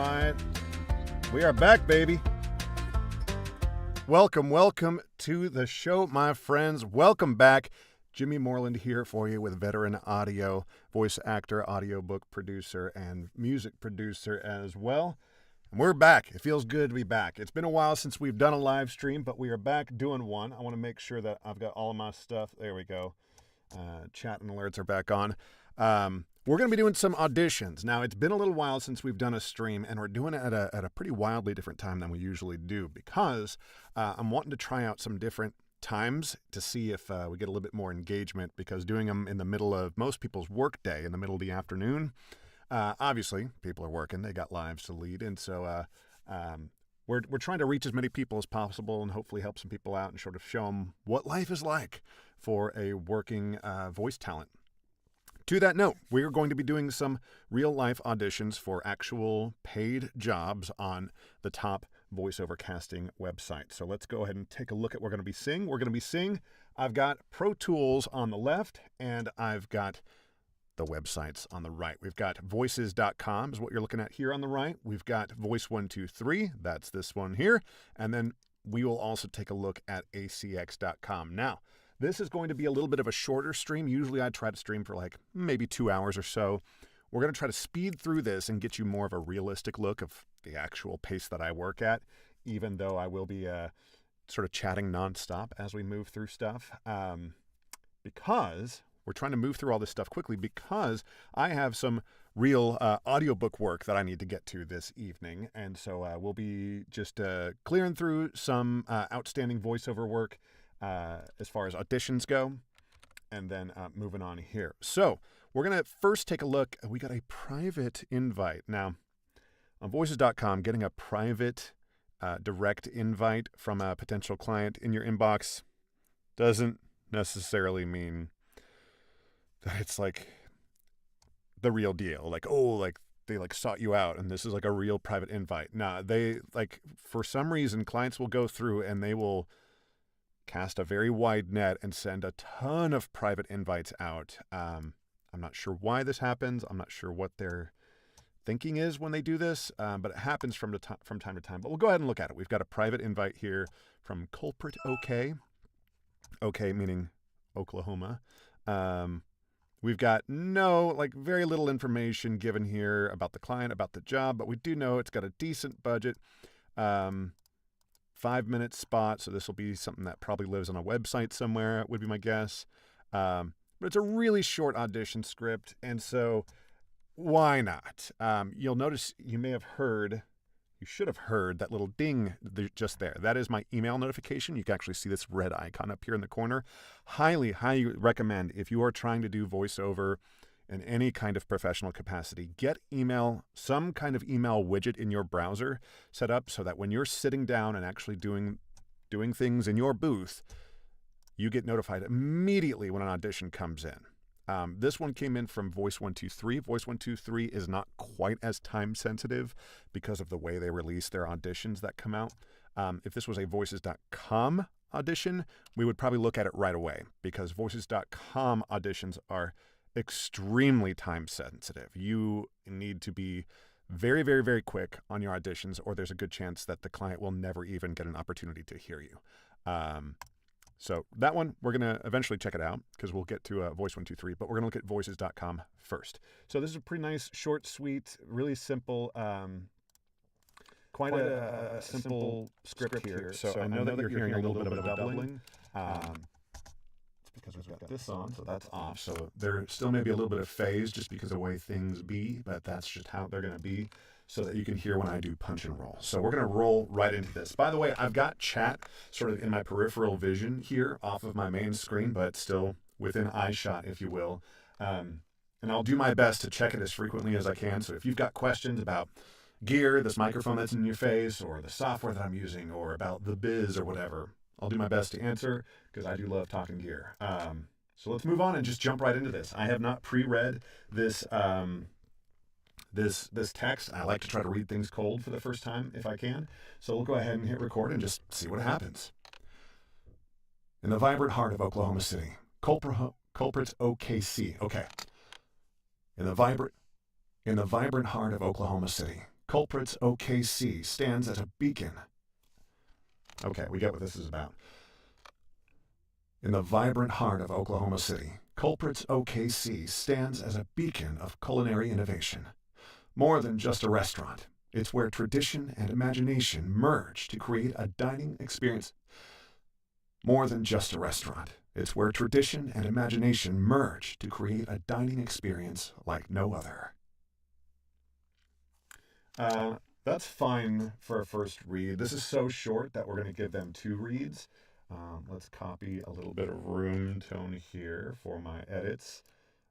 right. We are back, baby. Welcome to the show, my friends. Welcome back. Jimmy Moreland here for you with veteran audio, voice actor, audiobook producer, and music producer as well. And we're back. It feels good to be back. It's been a while since we've done a live stream, but we are back doing one. I want to make sure that I've got all of my stuff. There we go. Chat and alerts are back on. We're going to be doing some auditions. Now, it's been a little while since we've done a stream, and we're doing it at a pretty wildly different time than we usually do because I'm wanting to try out some different times to see if we get a little bit more engagement, because doing them in the middle of most people's work day, in the middle of the afternoon, obviously people are working, they got lives to lead, and so we're trying to reach as many people as possible and hopefully help some people out and sort of show them what life is like for a working voice talent. To that note, we're going to be doing some real-life auditions for actual paid jobs on the top voiceover casting website. So let's go ahead and take a look at what we're going to be seeing. We're going to be seeing, I've got Pro Tools on the left, and I've got the websites on the right. We've got voices.com is what you're looking at here on the right. We've got Voice123, that's this one here. And then we will also take a look at ACX.com. Now, this is going to be a little bit of a shorter stream. Usually I try to stream for like maybe 2 hours or so. We're going to try to speed through this and get you more of a realistic look of the actual pace that I work at, even though I will be sort of chatting nonstop as we move through stuff, because we're trying to move through all this stuff quickly because I have some real audiobook work that I need to get to this evening. And so we'll be just clearing through some outstanding voiceover work as far as auditions go, and then moving on here. So we're going to first take a look. We got a private invite. Now, on voices.com, getting a private direct invite from a potential client in your inbox doesn't necessarily mean that it's like the real deal. Like, oh, like they like sought you out and this is like a real private invite. Nah, they like, for some reason, clients will go through and they will cast a very wide net and send a ton of private invites out. I'm not sure why this happens. I'm not sure what their thinking is when they do this, but it happens from time to time. But we'll go ahead and look at it. We've got a private invite here from Culprit OK. OK meaning Oklahoma. We've got very little information given here about the client, about the job, but we do know it's got a decent budget. 5-minute spot, so this will be something that probably lives on a website somewhere, would be my guess. But it's a really short audition script, and so why not? You'll notice you should have heard that little ding just there. That is my email notification. You can actually see this red icon up here in the corner. Highly, highly recommend, if you are trying to do voiceover in any kind of professional capacity, get some kind of email widget in your browser set up so that when you're sitting down and actually doing things in your booth, you get notified immediately when an audition comes in. This one came in from Voice123. Voice123 is not quite as time sensitive because of the way they release their auditions that come out. If this was a voices.com audition, we would probably look at it right away, because voices.com auditions are extremely time sensitive. You need to be very, very, very quick on your auditions, or there's a good chance that the client will never even get an opportunity to hear you. So that one, we're going to eventually check it out because we'll get to Voice123, but we're going to look at voices.com first. So this is a pretty nice, short, sweet, really simple, quite a simple script here. So I know that you're hearing a little bit of a doubling. Because we've got this on, so that's off. So there still may be a little bit of phase just because of the way things be, but that's just how they're going to be so that you can hear when I do punch and roll. So we're going to roll right into this. By the way, I've got chat sort of in my peripheral vision here off of my main screen, but still within eye shot, if you will. And I'll do my best to check it as frequently as I can. So if you've got questions about gear, this microphone that's in your face, or the software that I'm using, or about the biz or whatever, I'll do my best to answer because I do love talking gear. So let's move on and just jump right into this. I have not pre-read this this text. I like to try to read things cold for the first time if I can. So we'll go ahead and hit record and just see what happens. In the vibrant heart of Oklahoma City, culprits OKC. Okay. In the vibrant heart of Oklahoma City, Culprits OKC stands as a beacon. Okay, we get what this is about. In the vibrant heart of Oklahoma City, Culprits OKC stands as a beacon of culinary innovation. More than just a restaurant, it's where tradition and imagination merge to create a dining experience. More than just a restaurant, it's where tradition and imagination merge to create a dining experience like no other. That's fine for a first read. This is so short that we're going to give them 2 reads. Let's copy a little bit of room tone here for my edits.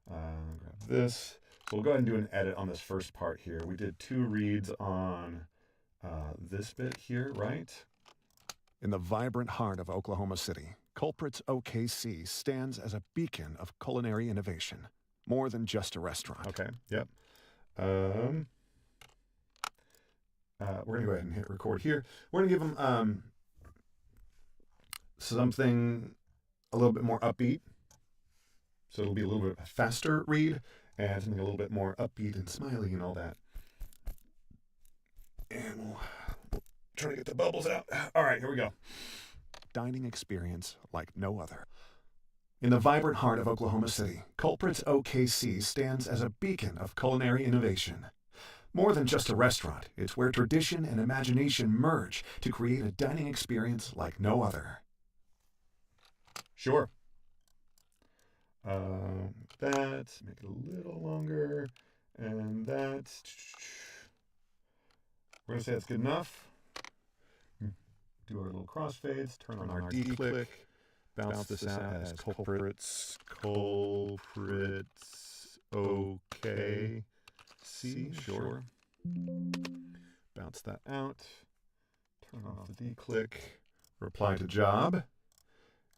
Grab this. So we'll go ahead and do an edit on this first part here. We did 2 reads on this bit here, right? In the vibrant heart of Oklahoma City, Culprits OKC stands as a beacon of culinary innovation. More than just a restaurant. Okay, yep. We're going to go ahead and hit record here. We're going to give them something a little bit more upbeat. So it'll be a little bit faster read and something a little bit more upbeat and smiley and all that. And we'll try to get the bubbles out. All right, here we go. Dining experience like no other. In the vibrant heart of Oklahoma City, Culprits OKC stands as a beacon of culinary innovation. More than just a restaurant, it's where tradition and imagination merge to create a dining experience like no other. Sure. That, make it a little longer, and that. We're going to say that's good enough. Do our little crossfades, turn on our D-click, bounce this out as culprits, okay. C, sure. Bounce that out. Turn off the D-click. Reply to job.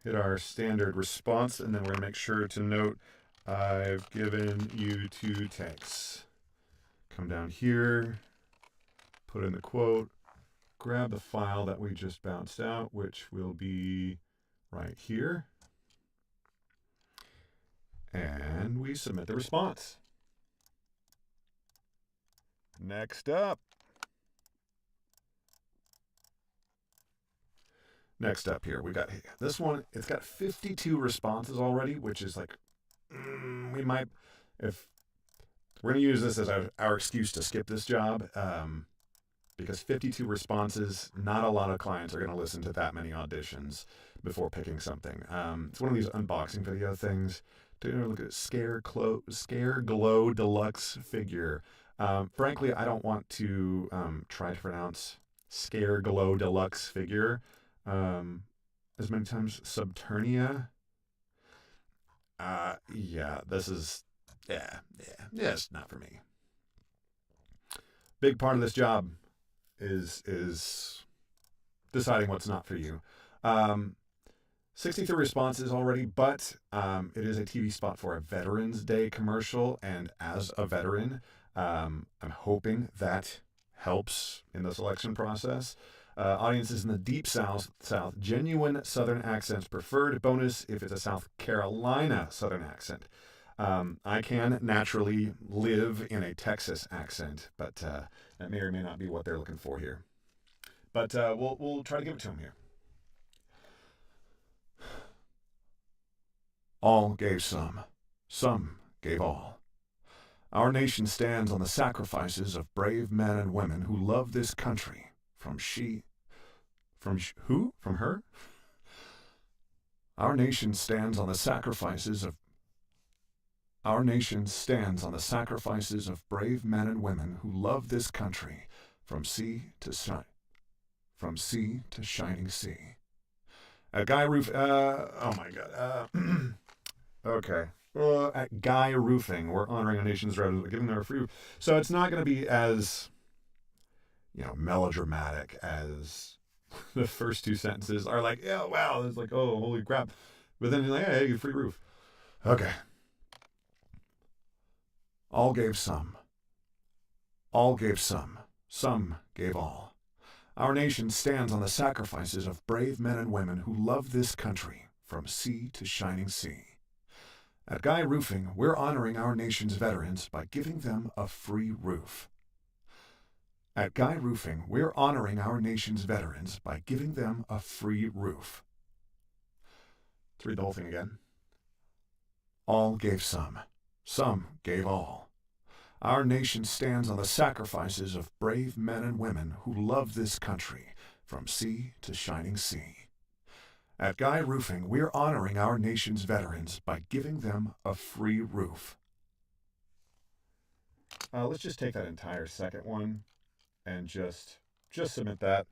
Hit our standard response, and then we're going to make sure to note I've given you 2 takes. Come down here, put in the quote, grab the file that we just bounced out, which will be right here, and we submit the response. Next up. Next up here, we got this one. It's got 52 responses already, which is like, we might, if we're going to use this as our excuse to skip this job, because 52 responses, not a lot of clients are going to listen to that many auditions before picking something. It's one of these unboxing video things. Look at Scare Glow Deluxe figure. Frankly, I don't want to try to pronounce Scare Glow Deluxe figure as many times. Subternia. This is, it's not for me. Big part of this job is deciding what's not for you. 63 responses already, but it is a TV spot for a Veterans Day commercial, and as a veteran, I'm hoping that helps in the selection process. Audiences in the deep South, genuine Southern accents preferred. Bonus if it's a South Carolina Southern accent. I can naturally live in a Texas accent, but that may or may not be what they're looking for here. But we'll try to give it to them here. All gave some gave all. Our nation stands on the sacrifices of brave men and women who love this country. From her? Our nation stands on the sacrifices of brave men and women who love this country from sea to shining sea. At Guy Roof, okay. At Guy Roofing, we're honoring our nation's veterans by giving them a free roof. So it's not going to be as, melodramatic as the first 2 sentences are like, yeah, wow, it's like, oh, holy crap. But then you're like, hey, free roof. Okay. All gave some gave all. Our nation stands on the sacrifices of brave men and women who love this country from sea to shining sea. At Guy Roofing, we're honoring our nation's veterans by giving them a free roof. At Guy Roofing, we're honoring our nation's veterans by giving them a free roof. Let's read the whole thing again. All gave some gave all. Our nation stands on the sacrifices of brave men and women who love this country from sea to shining sea. At Guy Roofing, we're honoring our nation's veterans by giving them a free roof. Let's just take that entire second one and just submit that.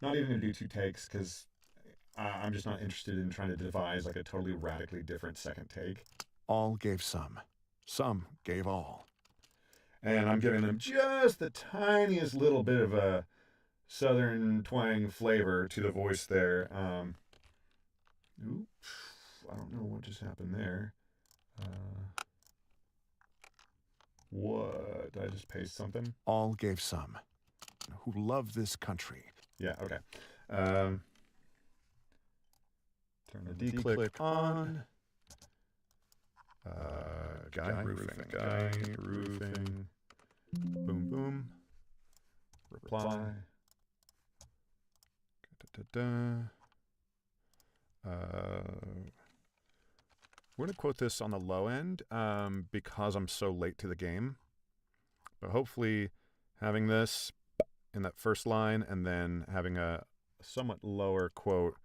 Not even going to do 2 takes because I'm just not interested in trying to devise like a totally radically different second take. All gave some gave all. And I'm giving them just the tiniest little bit of a southern twang flavor to the voice there. Oops, I don't know what just happened there. What? Did I just paste something? All gave some who love this country. Yeah, okay. Turn the D-click on. Guy roofing. Boom, boom. Reply. We're going to quote this on the low end because I'm so late to the game. But hopefully having this in that first line and then having a somewhat lower quote,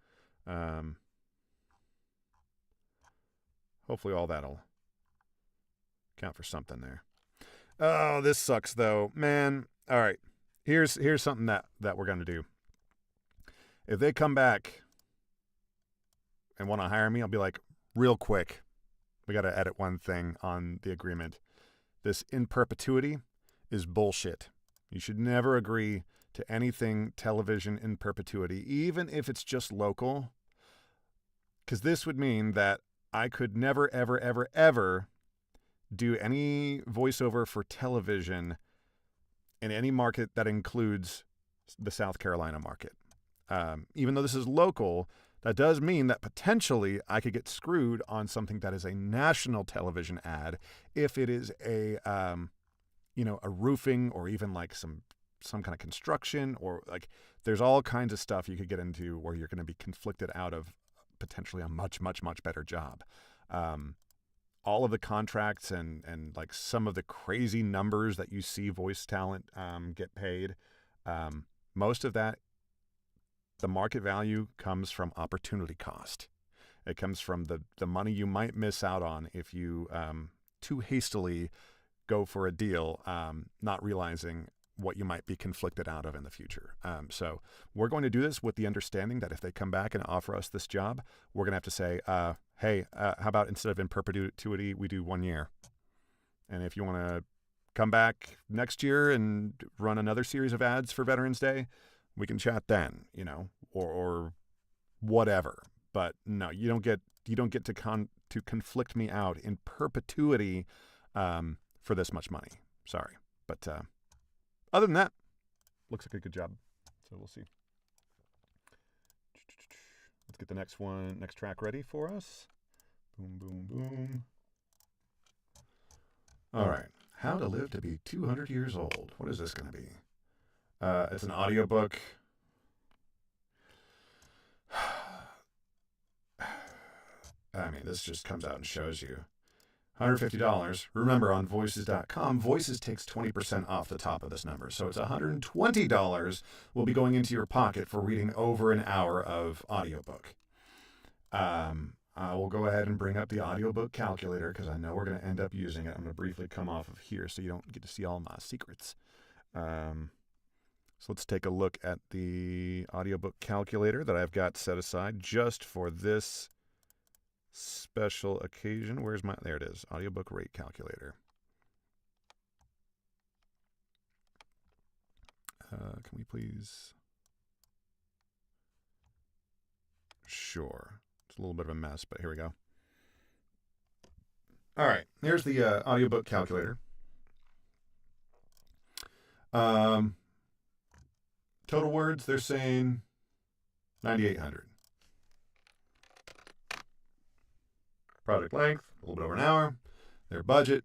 hopefully all that'll count for something there. Oh, this sucks though, man. All right, here's something that we're going to do. If they come back and want to hire me, I'll be like, real quick, we got to edit one thing on the agreement. This in perpetuity is bullshit. You should never agree to anything television in perpetuity, even if it's just local, because this would mean that I could never, ever, ever, ever do any voiceover for television in any market that includes the South Carolina market. Even though this is local, that does mean that potentially I could get screwed on something that is a national television ad if it is a roofing or even like some kind of construction, or like there's all kinds of stuff you could get into where you're going to be conflicted out of potentially a much, much, much better job. All of the contracts and like some of the crazy numbers that you see voice talent get paid, most of that, the market value comes from opportunity cost. It comes from the money you might miss out on if you too hastily go for a deal, not realizing what you might be conflicted out of in the future. So we're going to do this with the understanding that if they come back and offer us this job, we're going to have to say, hey, how about instead of in perpetuity, we do 1 year? And if you want to come back next year and run another series of ads for Veterans Day, we can chat then, or whatever. But no, you don't get to conflict me out in perpetuity for this much money. Sorry, but other than that, looks like a good job. So we'll see. Let's get the next track ready for us. Boom, boom, boom. All right. How to Live to Be 200 Years Old. What is this going to be? It's an audiobook. I mean, this just comes out and shows you. $150. Remember, on voices.com, Voices takes 20% off the top of this number. So it's $120 will be going into your pocket for reading over an hour of audiobook. I will go ahead and bring up the audiobook calculator because I know we're going to end up using it. I'm going to briefly come off of here so you don't get to see all my secrets. So let's take a look at the audiobook calculator that I've got set aside just for this special occasion. There it is, audiobook rate calculator. Can we please? Sure. It's a little bit of a mess, but here we go. All right, here's the audiobook calculator. Total words, they're saying 9,800. Project length, a little bit over an hour. Their budget,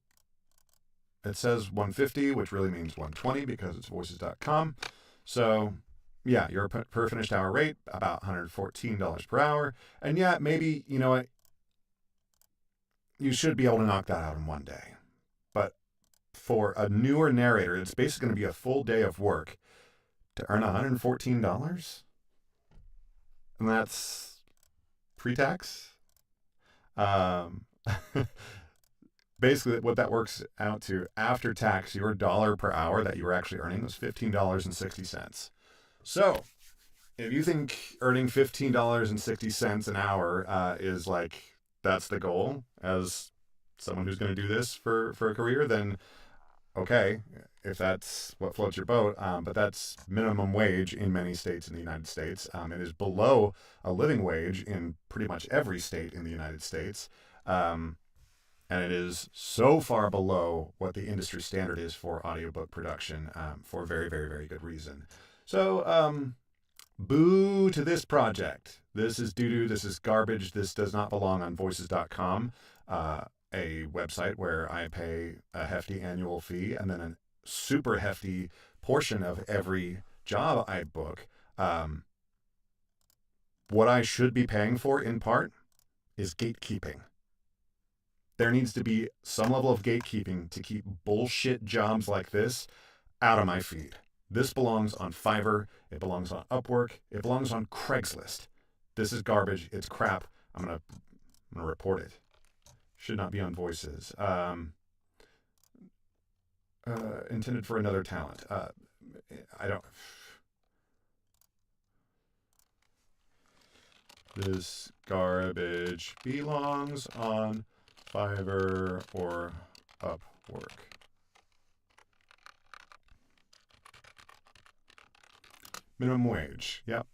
it says 150, which really means 120 because it's voices.com. So yeah, your per finished hour rate, about $114 per hour. And yeah, maybe, you know what, you should be able to knock that out in one day. But for a newer narrator, it's basically going to be a full day of work to earn $114. And that's pre-tax. Basically, what that works out to after tax, your dollar per hour that you were actually earning was $15.60. So, if you think earning $15.60 an hour is like that's the goal as someone who's going to do this for a career, then okay, if that's what floats your boat. But that's minimum wage in many states in the United States. It is below a living wage in pretty much every state in the United States. And it is so far below what the industry standard is for audiobook production for a very, very, very good reason. So, boo to this project. This is doo-doo. This is garbage. This does not belong on voices.com, a website where I pay a hefty annual fee and then a super hefty portion of every job I book. What I should be paying for, in part, is gatekeeping. There needs to be some level of gatekeeping to keep bullshit jobs like this out of my feed. This belongs on Fiverr. It belongs on Upwork. It belongs on Craigslist. This is garbage. It's crap. I'm gonna report it. Should not be on Voices. Intended for another talent. I don't. This garbage belongs on Fiverr or Upwork. Minimum wage. Yep.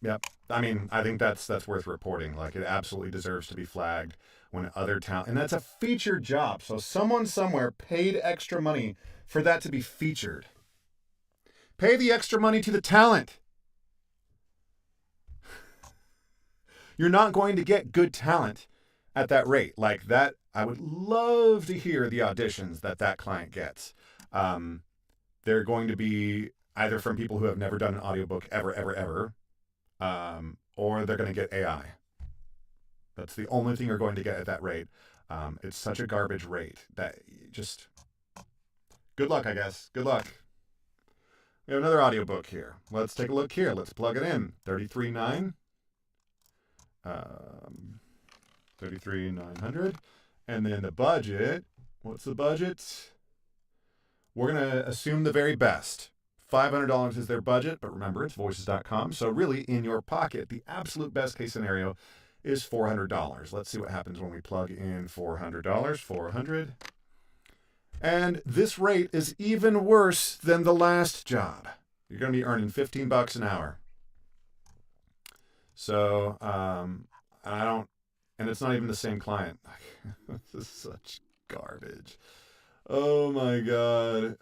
I mean, I think that's worth reporting. Like, it absolutely deserves to be flagged when other talent, and that's a featured job. So someone somewhere paid extra money for that to be featured. Pay the extra money to the talent. You're not going to get good talent at that rate. Like that, I would love to hear the auditions that client gets. They're going to be either from people who have never done an audiobook ever, or they're going to get AI. That's the only thing you're going to get at that rate. It's such a garbage rate that just, good luck, I guess. Good luck. We have another audiobook here. Let's take a look here. Let's plug it in. $33,900. $33,900. And then the budget, what's the budget? We're going to assume the very best. $500 is their budget, but remember, it's voices.com. So really, in your pocket, the absolute best case scenario is $400. Let's see what happens when we plug in $400. 400. And this rate is even worse than the last job. You're going to be earning $15 an hour. So, and it's not even the same client. This is such garbage. Oh my God.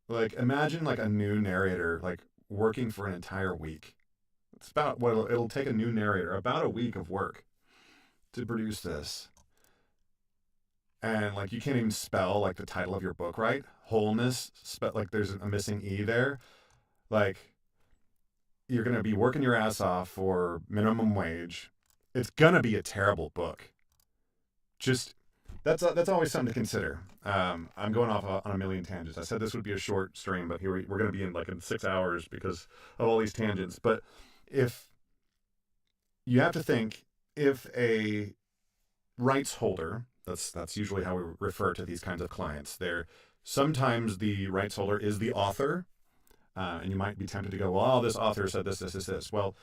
Like, imagine like a new narrator, like working for an entire week. It's about what it'll take a new narrator, about a week of work to produce this. And like, you can't even spell like the title of your book right. Wholeness, like there's a missing E there. Like, you're going to be working your ass off for minimum wage. It's going to be a terrible book. Just, that's always something to consider. I'm going off on a million tangents. I said this would be a short stream, but here we're going to be in 6 hours because of all these tangents. But if you have to think, if a rights holder, that's usually how we refer to these kinds of clients. Sometimes the rights holder is the author, and you might be tempted to go, well, this author said this. Well,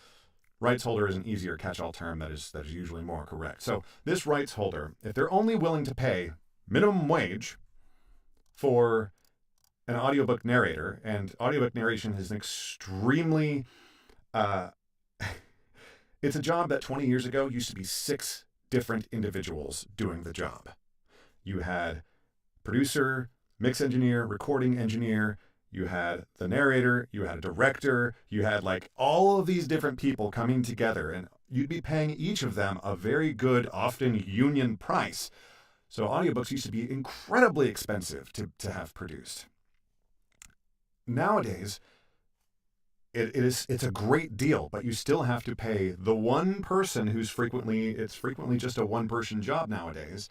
rights holder is an easier catch-all term that is usually more correct. So this rights holder, if they're only willing to pay minimum wage for an audiobook narrator, and audiobook narration is an extremely, it's a job that 20 years ago used to be 6 different individuals doing the job. You had producer, mix engineer, recording engineer, you had the narrator, you had a director, you had like all of these different people coming together, and you'd be paying each of them a very good, often union price. So audiobooks used to be incredibly expensive to have produced. Nowadays, it's a great deal, but you still have to pay the one person it's frequently just a one-person job nowadays.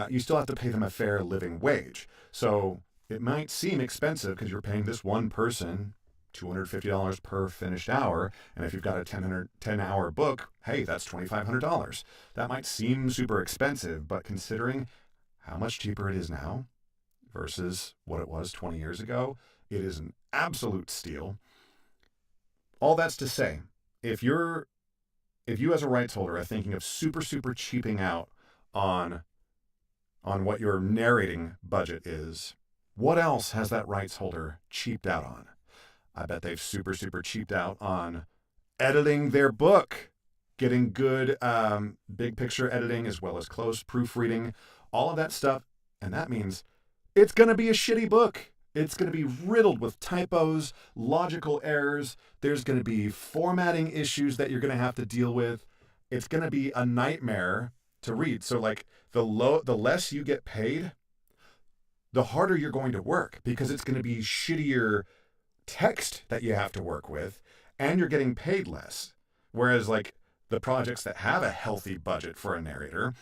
You still have to pay them a fair living wage. So it might seem expensive because you're paying this one person $250 per finished hour. And if you've got a 10-hour book, hey, that's $2,500. That might seem super expensive, but considering how much cheaper it is now versus what it was 20 years ago, it is an absolute steal. All that's to say, if you as a rights holder are thinking of super cheaping out on what your narrating budget is, what else has that rights holder cheaped out on? I bet they've super cheaped out on editing their book, getting good big picture editing as well as close proofreading, all of that stuff. And that means it's going to be a shitty book. It's going to be riddled with typos, logical errors. There's going to be formatting issues that you're going to have to deal with. It's going to be a nightmare to read. So like the less you get paid, the harder you're going to work because it's going to be shittier text that you have to work with and you're getting paid less. Whereas like the projects that have a healthy budget for a narrator,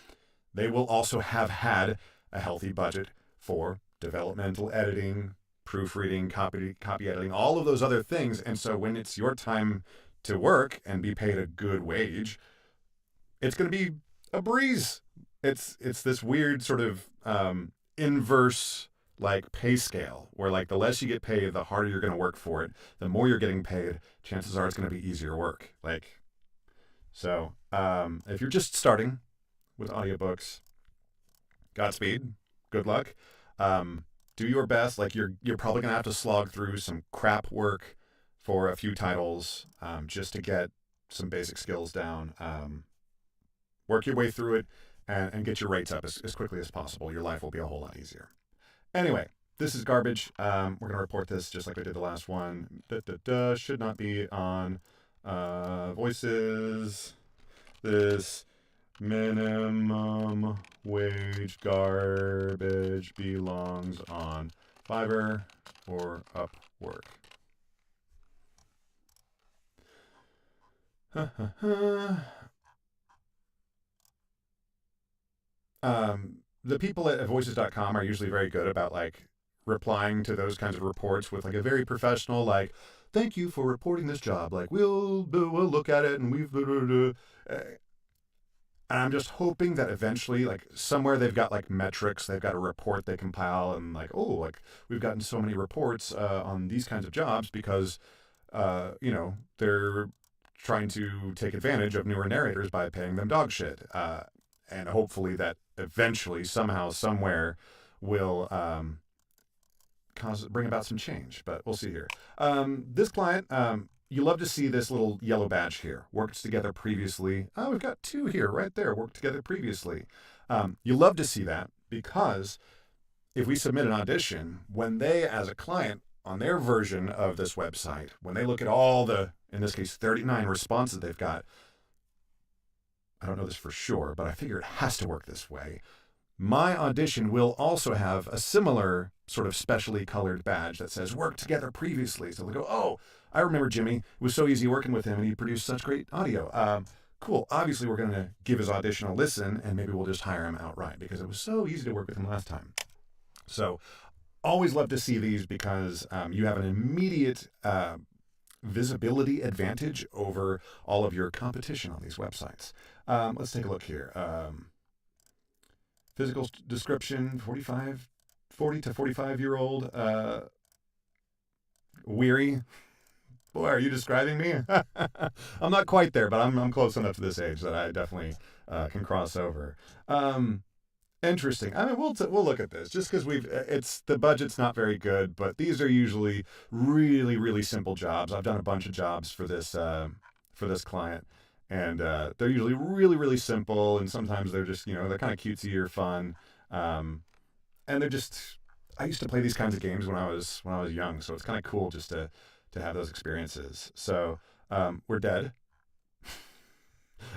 they will also have had a healthy budget for developmental editing, proofreading, copy editing, all of those other things. And so when it's your time to work and be paid a good wage, it's going to be a breeze. It's this weird sort of inverse like pay scale where like the less you get paid, the harder you're going to work for it. The more you're getting paid, chances are it's going to be easier work. So if you're just starting with audiobooks, Godspeed, good luck. Do your best. Like you're probably going to have to slog through some crap work for a few titles just to get some basic skills down. Work your way through it and get your rates up as quickly as possible. Your life will be a whole lot easier. Anyway, this is garbage. We're going to report this just like we did the last one. Should not be on Voices. This minimum wage garbage belongs on Fiverr or Upwork. The people at voices.com are usually very good about like replying to those kinds of reports with like a very professional like, thank you for reporting this job. Like we'll look at it and and I'm just hoping that eventually, like somewhere they've got like metrics, they've got a report they compile and like, oh, like we've gotten so many reports on these kinds of jobs because, they're trying to take advantage of newer narrators by paying them dog shit. And hopefully that eventually, somehow, somewhere, will bring about some change. But we'll see here. This client, you love to see this little yellow badge here. Worked together previously. Oh, we've got two here, right there. Worked together previously. You love to see that because if we submit an audition, when they, as a client, on their version of this website, when they look at all the, in this case, 39 responses they've got, I don't know this for sure, but I figure it has to work this way. My audition will also have a similar sort of specially colored badge that says worked together previously. So they'll go, oh, I remember Jimmy. It was so easy working with him and he produced such great audio. Cool. Obviously, we're going to give his audition a listen and maybe we'll just hire him outright because it was so easy to work with him last time. So always love to see these because you have an immediate visibility advantage over all of your competition on these websites. Let's take a look here. Physical description, 40 to 45-year-old, weary. Boy, are you describing me? I'm not quite there, but I'm close enough to this age that I definitely can cross over. Interesting. I mean, we'll look at this just because the budget's not very good, but these are usually really simple jobs. I've done a bunch of jobs for this client, and they're usually really simple, and sometimes they're just they're kind of cutesy or fun, and they're just. I used to play these kinds of games when I was young, so it's kind of cool just to have those experiences. So we're dead,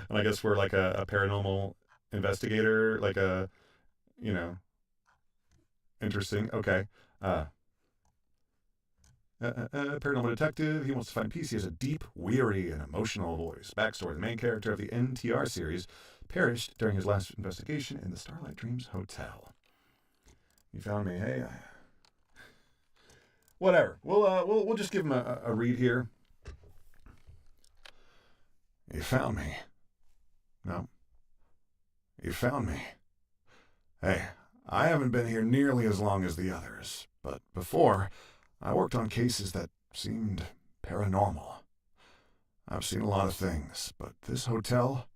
and I guess we're like a paranormal investigator, like a you know, interesting. Okay. Paranormal detective. He wants to find peace. He has a deep, weary, and emotional voice. Backstory: the main character of the NTR series perished during his last investigation in the Starlight Dreams Hotel. You found me. Hey, whatever. We'll just give him a read here. You found me. No. You found me. Hey, I haven't been here nearly as long as the others, but before, I worked on cases that seemed paranormal. I've seen a lot of things, but this hotel,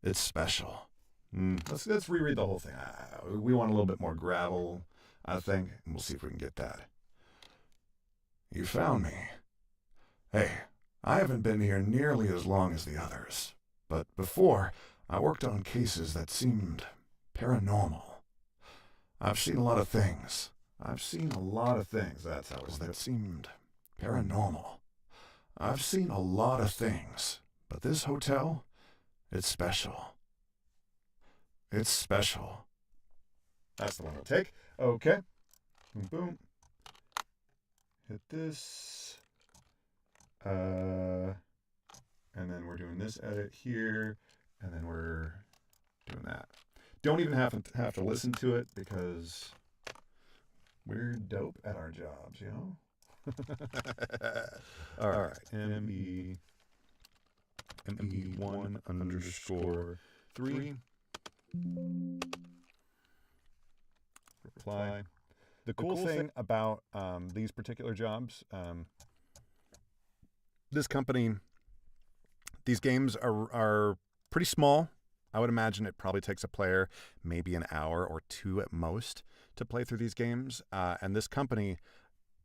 it's special. Let's reread the whole thing. We want a little bit more gravel, I think, and we'll see if we can get that. You found me. Hey, I haven't been here nearly as long as the others, but before, I worked on cases that seemed paranormal. I've seen a lot of things. That's how it was. That seemed paranormal. I've seen a lot of things, but this hotel, it's special. It's special. That's the one we'll take. Okay. Boom, boom. Hit this. And then we're doing this edit here, and then we're doing that. Don't even have to listen to it because we're dope at our jobs, you know? All right. ME1_3. Reply. The cool thing about these particular jobs, this company, these games are pretty small. I would imagine it probably takes a player maybe an hour or two at most to play through these games. And this company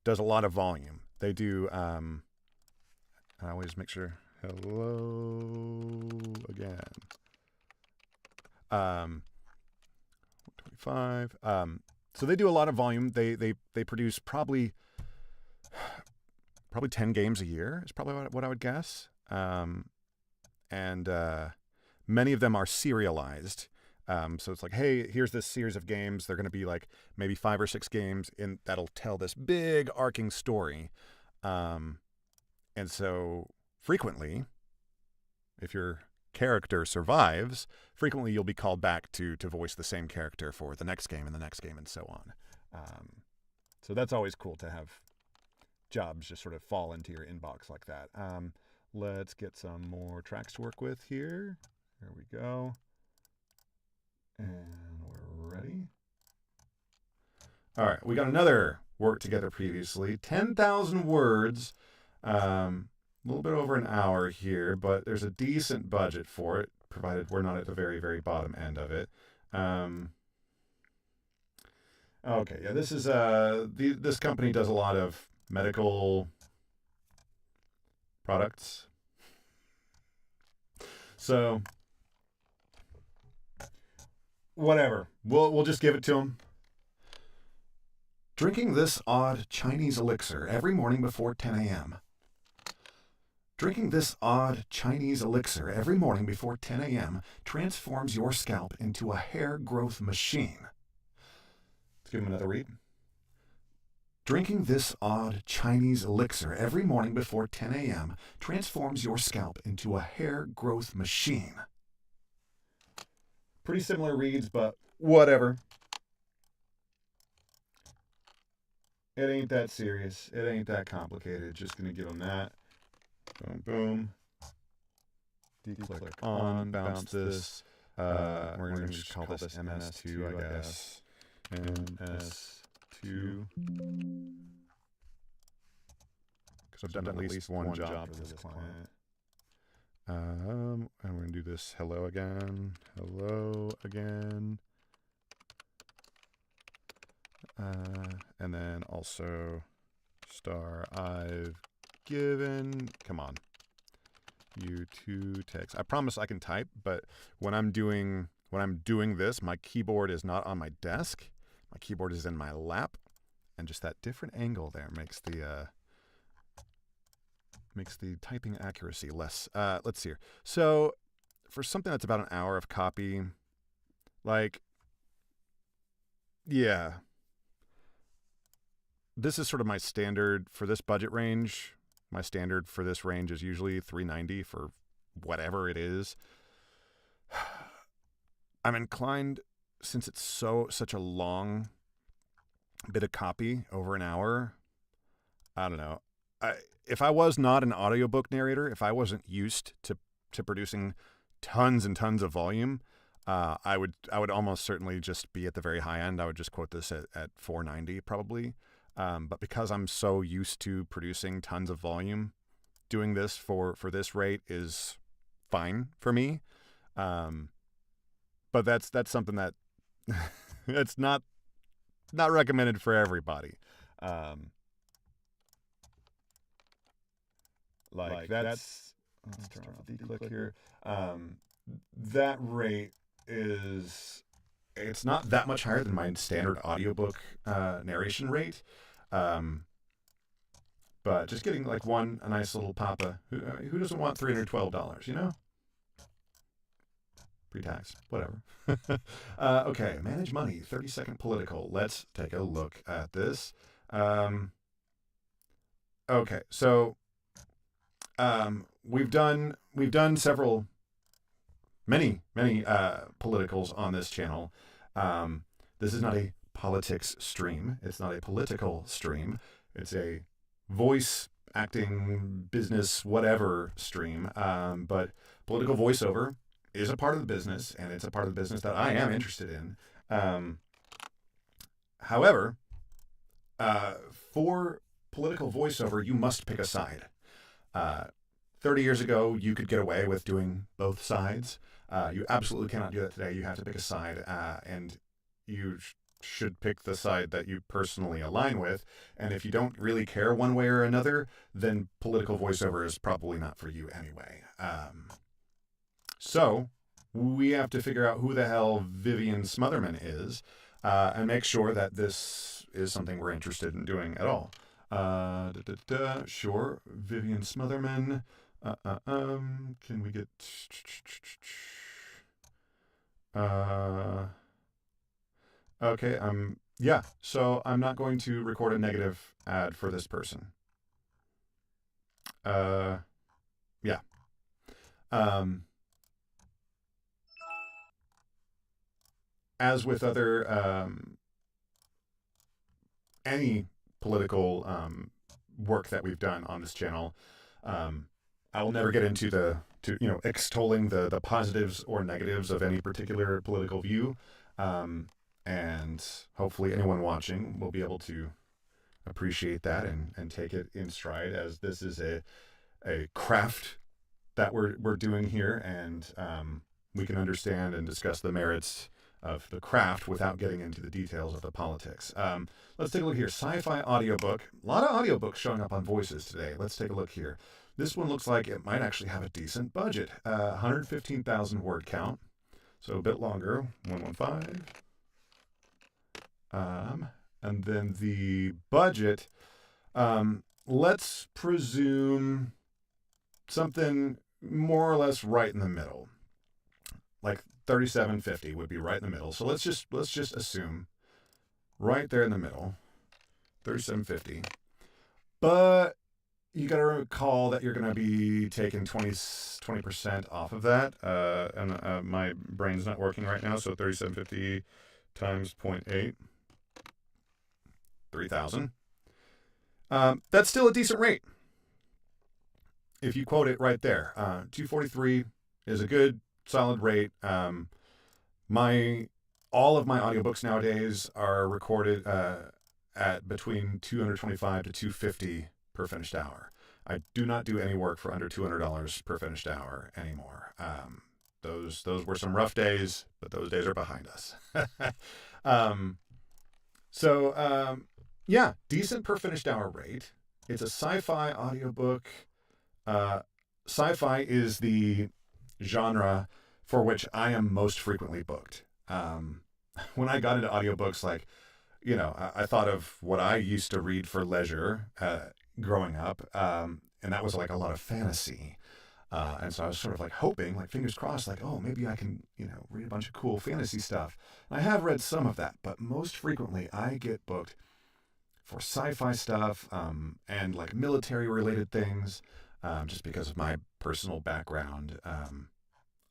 does a lot of volume. They do, I always make sure, hello again. 25. So they do a lot of volume. They produce probably 10 games a year is probably what I would guess. And many of them are serialized. So it's like, hey, here's this series of games. They're going to be like maybe 5 or 6 games that'll tell this big arcing story. And so frequently, if your character survives, frequently you'll be called back to voice the same character for the next game and the next game and so on. So that's always cool to have jobs just sort of fall into your inbox like that. Let's get some more tracks to work with here. There we go. And we're ready. All right, we got another work together previously. 10,000 words. A little bit over an hour here, but there's a decent budget for it, provided we're not at the very, very bottom end of it. Okay, yeah, this is this company does a lot of medical products. So whatever, we'll just give it to them. Drinking this odd Chinese elixir every morning before 10 a.m. Drinking this odd Chinese elixir every morning before 10 a.m. transforms your scalp into a hair growth machine. Let's give him another read. Drinking this odd Chinese elixir every morning before 10 a.m. transforms your scalp into a hair growth machine. Pretty similar reads, but whatever. It ain't that serious. It ain't that complicated. Just going to give them that. Boom, boom. Click on, bounce this. We're going to just call this MS2, I guess. MS2. Because I've done at least one job for this client. And we're going to do this hello again. Hello again. And then also star I've given. Come on. You two text. I promise I can type, but when I'm doing this, my keyboard is not on my desk. My keyboard is in my lap, and just that different angle there makes the typing accuracy less. Let's see here. So for something that's about an hour of copy, like Yeah, this is sort of my standard for this budget range. My standard for this range is usually 390 for whatever it is. I'm inclined, since it's such a long bit of copy, over an hour. I don't know. If I was not an audiobook narrator, if I wasn't used to producing tons and tons of volume, I would almost certainly just be at the very high end. I would just quote this at 490 probably. But because I'm so used to producing tons of volume, doing this for this rate is fine for me. Um, but that's something that it's not recommended for everybody. Um, like that's let's turn off the click here. Um, that rate is it's not that much higher than my standard audiobook narration rate. Um, but just getting like a nice little papa. Who doesn't want $312? You know, pre-tax, whatever. Okay, manage money. 30-second political. Let's take a look at this. Okay, so we've done several many politicals on this channel. This is not a politics stream. It's not a political stream. It's a voice acting business whatever stream. But political voiceover is a part of the business, and it's a part of the business that I am interested in. However, for political voiceover, you must pick a side. 30 years ago, you could get away with doing both sides. You absolutely cannot do that today. You have to pick a side, and you should pick the side that you personally align with. And if you don't really care one way or another, then political voiceover is probably not for you anyway. So we have to figure out who the hell Vivian Smotherman is, and make sure that this is something we're interested in doing at all. Sure, Vivian Smotherman. Can we get... Okay, yeah, so I'm not going to record a negative ad for this person. Yeah. As with other, any political work that we've done on this channel, I will never get into extolling the positives or negatives of any particular political view. And hopefully anyone watching will be able to appreciate that and take it in stride, as this is a craft that we're doing here, and we can understand and discuss the merits of the craft without getting into the details of the politics. Let's take a look here. Sci-fi audiobook. A lot of audiobooks showing up on Voices today. Let's take a look here. This one looks like it might actually have a decent budget. 115,000 word count, so a bit longer. 115. And then the budget, let's presume something more or less right in the middle. Like 3750 would be right in the middle. So let's just assume right there in the middle, 3750. But you got to recall that you're going to be taking 20% off of that. And my brain's not working right now. So 3750 times 0.8. 3,000. That's still a decent rate. If you quote it right there, 243 is a good, solid rate. All of my audiobooks nowadays are recorded at between 225 to 250 per finished hour. I do not do any work for under $200 per finished hour anymore. Those were some rough days, but those days are behind us. Yeah, decent per finished hour rate. It's a sci-fi audiobook. Sci-fi is the genre for which I am most frequently booked. When I got into audiobooks, I thought of what I used to read for leisure growing up, and that was like a lot of fantasy. And so I was sort of like hoping, like fingers crossed, like, oh, maybe I can, read a bunch of cool fantasy stuff. And I have read some of that, but most frequently I get booked for sci-fi stuff and like military-related things, just because of my personal background.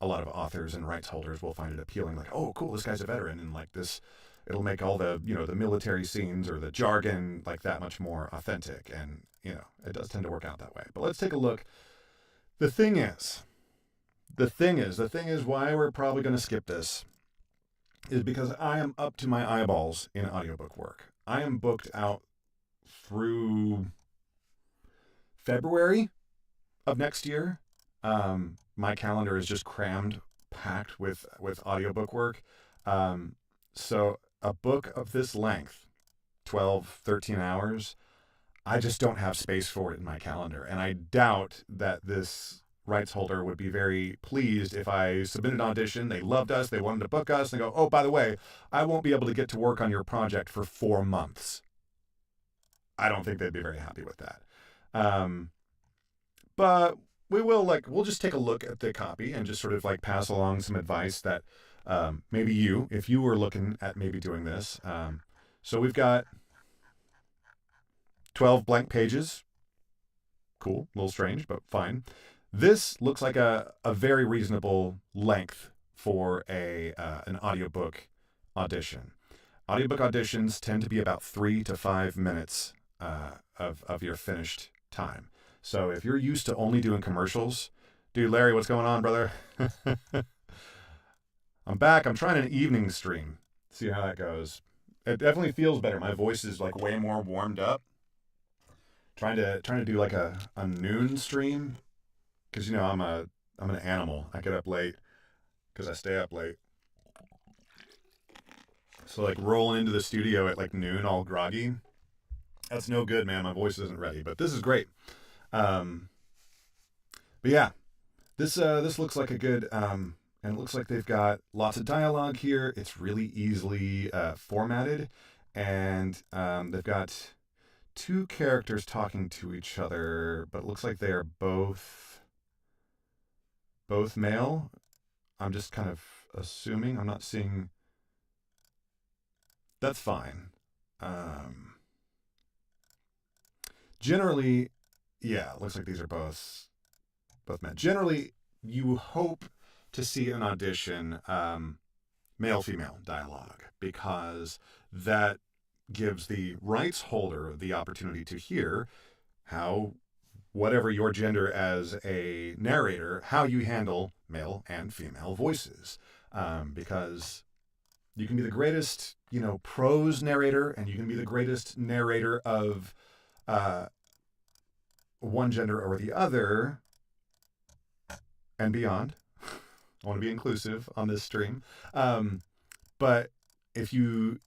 A lot of authors and rights holders will find it appealing, like, oh, cool, this guy's a veteran, and like this, it'll make all the, the military scenes or the jargon like that much more authentic. And, it does tend to work out that way. But let's take a look. The thing is why we're probably going to skip this is because I am up to my eyeballs in audiobook work. I am booked out through February of next year. My calendar is just packed with audiobook work. So a book of this length, 12, 13 hours, I just don't have space for it in my calendar. And I doubt that this rights holder would be very pleased if I submitted an audition, they loved us, they wanted to book us, and they go, oh, by the way, I won't be able to get to work on your project for 4 months. I don't think they'd be very happy with that. But we'll just take a look at the copy and just sort of like pass along some advice that maybe if you were looking at maybe doing this. So we've got 12 blank pages. Cool, a little strange, but fine. This looks like a very reasonable length for an audiobook audition. Audiobook auditions tend to be about 3 to 5 minutes of your finished time. So if you're used to only doing commercials, dude, Larry, what's going on, brother? I'm back. I'm trying an evening stream. See how that goes. It definitely feels better. My voice is like way more warmed up. Trying to do like a noon stream, because I'm an animal. I get up late because I stay up late. So like rolling into the studio at like noon, all groggy. That's no good, man. My voice isn't ready, but this is great. But yeah, this looks like a good, and it looks like they've got lots of dialogue here. It's really easily formatted, and they've got 2 characters talking to each other, but it looks like they are both male. I'm just kind of assuming. I'm not seeing. That's fine. Generally, yeah, it looks like these are both men. Generally, you hope to see an audition male-female dialogue, because that gives the rights holder the opportunity to hear how, whatever your gender as a narrator, how you handle male and female voices. Because you can be the greatest, prose narrator, and you can be the greatest narrator of one gender or the other, and beyond. I want to be inclusive on this stream. But if you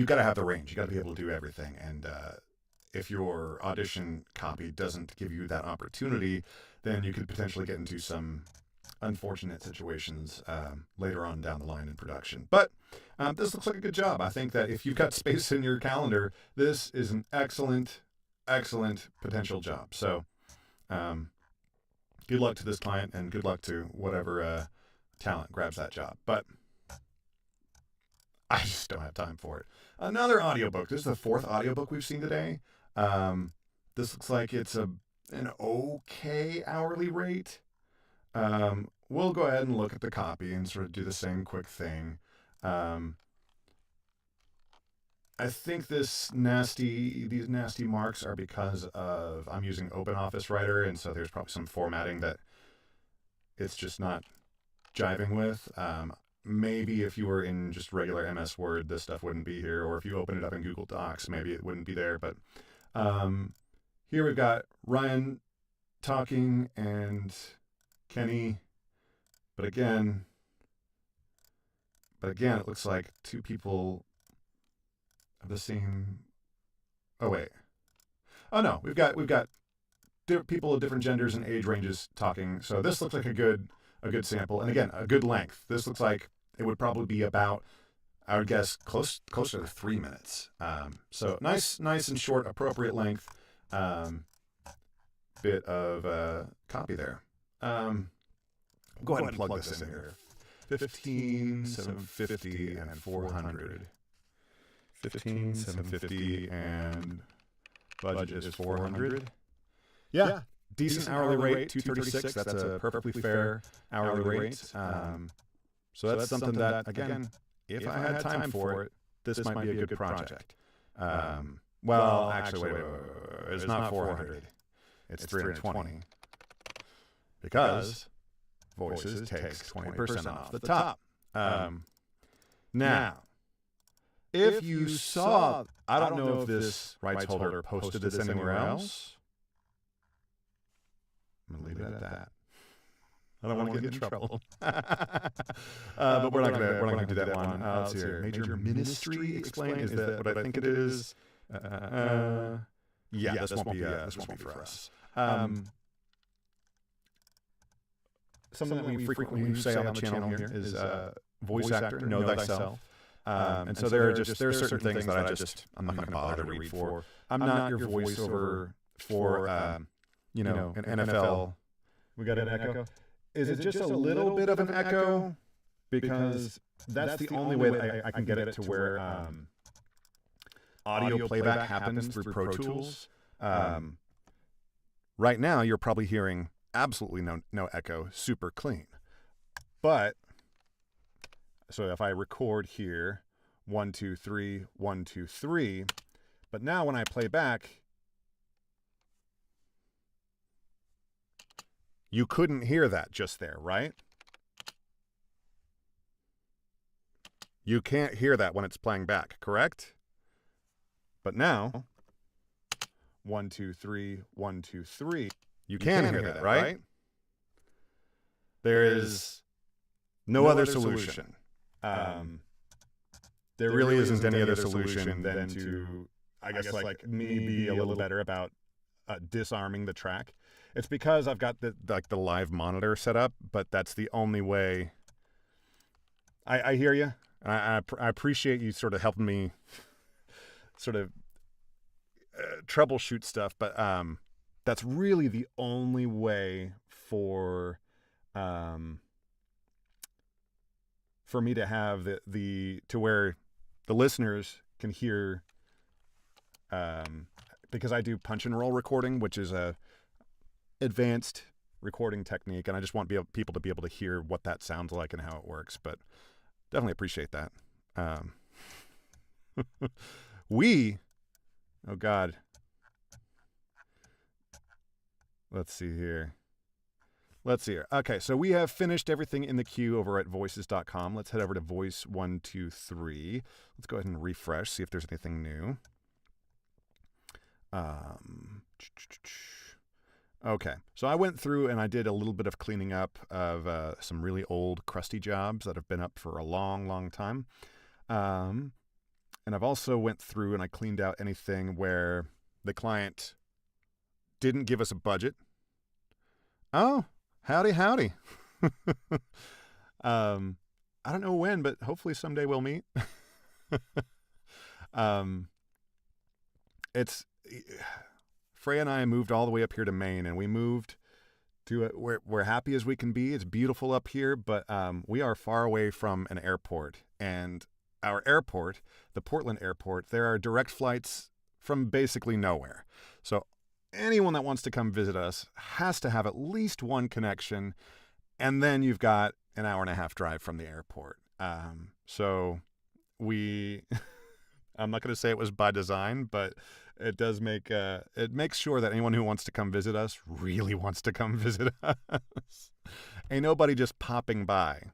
got to have the range. You got to be able to do everything. And if your audition copy doesn't give you that opportunity, then you could potentially get into some unfortunate situations later on down the line in production. But this looks like a good job. I think that if you've got space in your calendar, this is an excellent, excellent potential job. So good luck to this client, and good luck to whatever talent grabs that job. But I just don't have time for it. Another audiobook. This is the 4th audiobook we've seen today. This looks like it's an okay hourly rate. We'll go ahead and look at the copy and sort of do the same quick thing. I think these nasty marks are because of I'm using OpenOffice Writer, and so there's probably some formatting that it's just not jiving with. Maybe if you were in just regular MS Word, this stuff wouldn't be here, or if you open it up in Google Docs, maybe it wouldn't be there. But here we've got Ryan talking and Kenny, but again, it looks like 2 people of the same. Oh wait, oh no, we've got people of different genders and age ranges talking. So this looks like a good sample, and again, a good length. This looks like it would probably be about, I would guess, closer to 3 minutes. So nice and short, appropriate length. Bit of copy there. Go ahead and plug this in here. 15, 750, and 400. 15, 750, and budget is 400. Yeah, decent hourly rate, 236. That's a perfectly fair hourly rate. So that's something that, again, if I had time for it, this might be a good project. Well, actually, wait. It's not 400. It's 320. Because Voices takes 20% off the top. Now, if you saw, I don't know if this rights holder posted this anywhere else. I'm going to leave it at that. I don't want to get in trouble. But we're not going to do that one. Let's see here. Major Ministry Explain. Is that what I think it is? Yeah, this won't be for us. Something that we frequently say on the channel here is voice actor, know thyself. And so there are certain things that I'm not going to bother to read for. I'm not your voiceover for, an NFL. We got an echo. Is it just a little bit of an echo? Because that's the only way that I can get it to where audio playback happens through Pro Tools. Right now, you're probably hearing absolutely no echo, super clean. But, so if I record here, 1, 2, 3, 1, 2, 3, but now when I play back, you couldn't hear that just there, right? You can't hear that when it's playing back, correct? But now, 1, 2, 3, 1, 2, 3, you can hear that, right? There is no other solution. There really isn't any other solution than to, I guess, like me be a little better about disarming the track. It's because I've got the live monitor set up, but that's the only way. I hear you. I appreciate you sort of helping me sort of troubleshoot stuff, but that's really the only way for me to have to where the listeners can hear, because I do punch and roll recording, which is a advanced recording technique, and I just want people to be able to hear what that sounds like and how it works. But definitely appreciate that. Oh God. Let's see here. Okay, so we have finished everything in the queue over at voices.com. Let's head over to Voice123. Let's go ahead and refresh, see if there's anything new. Okay, so I went through and I did a little bit of cleaning up of some really old, crusty jobs that have been up for a long, long time. And I've also went through and I cleaned out anything where the client didn't give us a budget. Oh, howdy. I don't know when, but hopefully someday we'll meet. Freya and I moved all the way up here to Maine, and we moved to we're happy as we can be. It's beautiful up here, but we are far away from an airport. And our airport, the Portland airport, there are direct flights from basically nowhere. So anyone that wants to come visit us has to have at least one connection, and then you've got an hour and a half drive from the airport. So I'm not going to say it was by design, but it does it makes sure that anyone who wants to come visit us really wants to come visit us. Ain't nobody just popping by.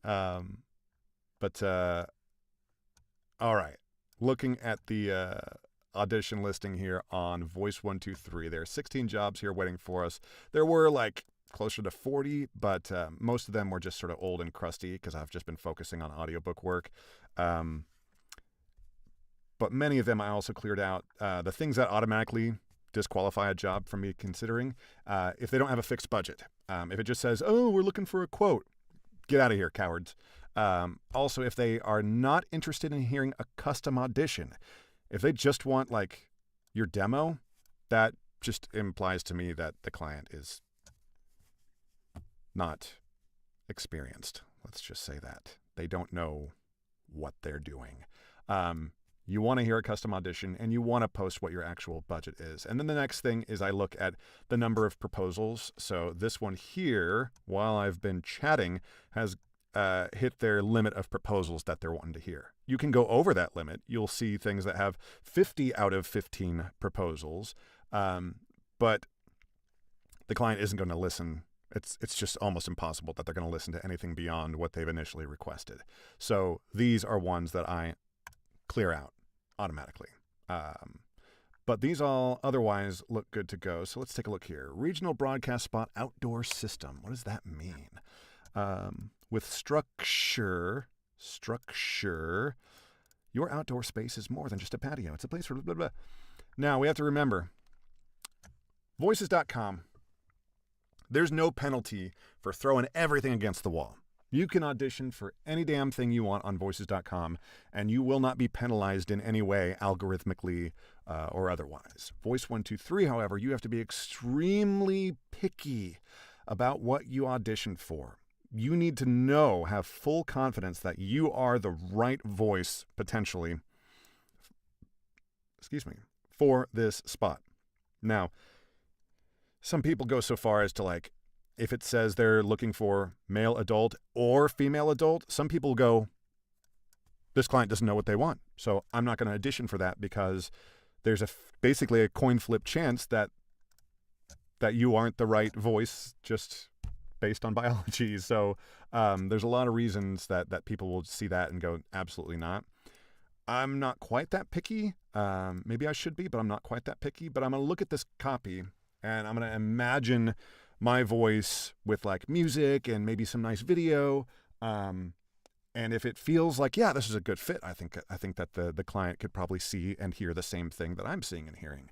But all right, looking at the audition listing here on Voice123, there are 16 jobs here waiting for us. There were like closer to 40, but most of them were just sort of old and crusty because I've just been focusing on audiobook work. But many of them I also cleared out. The things that automatically disqualify a job from me considering, if they don't have a fixed budget. If it just says, oh, we're looking for a quote, get out of here, cowards. Also, if they are not interested in hearing a custom audition, if they just want like your demo, that just implies to me that the client is not experienced. Let's just say that. They don't know what they're doing. You want to hear a custom audition, and you want to post what your actual budget is. And then the next thing is I look at the number of proposals. So this one here, while I've been chatting, has hit their limit of proposals that they're wanting to hear. You can go over that limit. You'll see things that have 50 out of 15 proposals, but the client isn't going to listen. It's just almost impossible that they're going to listen to anything beyond what they've initially requested. So these are ones that I clear out automatically. But these all otherwise look good to go. So let's take a look here. Regional broadcast spot outdoor system. What does that mean? With structure, your outdoor space is more than just a patio. It's a place for blah, blah, blah. Now, we have to remember, voices.com, there's no penalty for throwing everything against the wall. You can audition for any damn thing you want on voices.com, and you will not be penalized in any way, algorithmically or otherwise. Voice123, however, you have to be extremely picky about what you audition for. You need to know, have full confidence that you are the right voice, potentially, for this spot. Now, some people go so far as to, like, if it says they're looking for male adult or female adult, some people go, this client doesn't know what they want, so I'm not going to audition for that, because there's basically a coin flip chance that you aren't the right voice just based on biology. So there's a lot of reasons that people will see that and go, absolutely not. I'm not quite that picky. Maybe I should be, but I'm not quite that picky. But I'm going to look at this copy, and I'm going to imagine my voice with like music and maybe some nice video. And if it feels like, yeah, this is a good fit, I think that the client could probably see and hear the same thing that I'm seeing and hearing.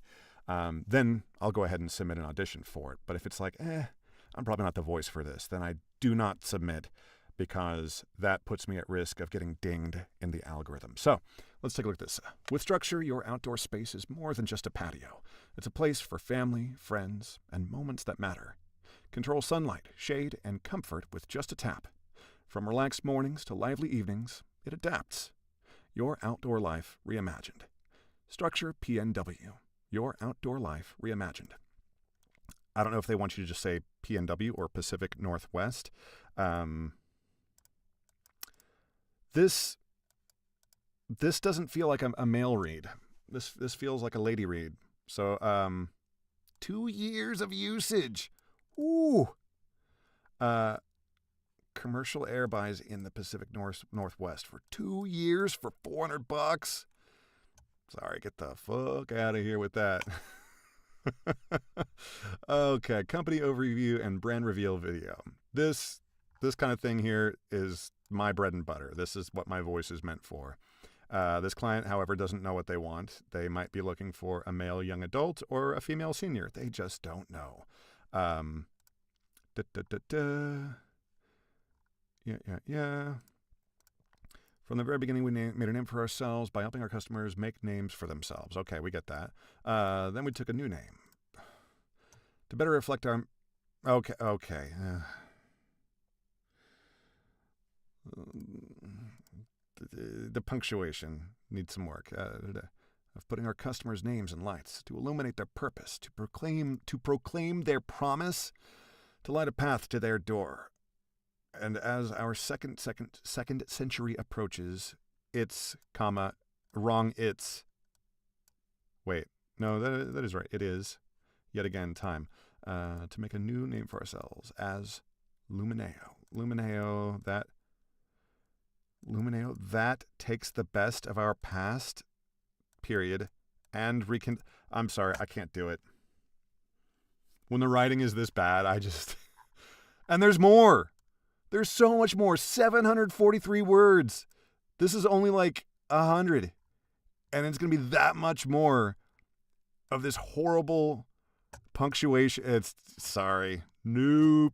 Then I'll go ahead and submit an audition for it. But if it's like, I'm probably not the voice for this, then I do not submit, because that puts me at risk of getting dinged in the algorithm. So let's take a look at this. With structure, your outdoor space is more than just a patio. It's a place for family, friends, and moments that matter. Control sunlight, shade, and comfort with just a tap. From relaxed mornings to lively evenings, it adapts. Your outdoor life reimagined. Structure PNW. Your outdoor life reimagined. I don't know if they want you to just say PNW or Pacific Northwest. This doesn't feel like a male read. This feels like a lady read. So 2 years of usage. Ooh. Commercial air buys in the Pacific Northwest for 2 years for $400. Sorry, get the fuck out of here with that. Okay, company overview and brand reveal video. This kind of thing here is my bread and butter. This is what my voice is meant for. This client, however, doesn't know what they want. They might be looking for a male young adult or a female senior. They just don't know. Yeah. From the very beginning, we made a name for ourselves by helping our customers make names for themselves. Okay, we get that. Then we took a new name to better reflect our... Okay. The punctuation needs some work. Of putting our customers' names in lights to illuminate their purpose, to proclaim their promise, to light a path to their door. And as our second century approaches, wait, no, that is right. It is, yet again, time to make a new name for ourselves as Lumineo. Lumineo, that takes the best of our past, period, and I'm sorry, I can't do it. When the writing is this bad, and there's more. There's so much more. 743 words. This is only like 100. And it's going to be that much more of this horrible punctuation. Sorry. Nope.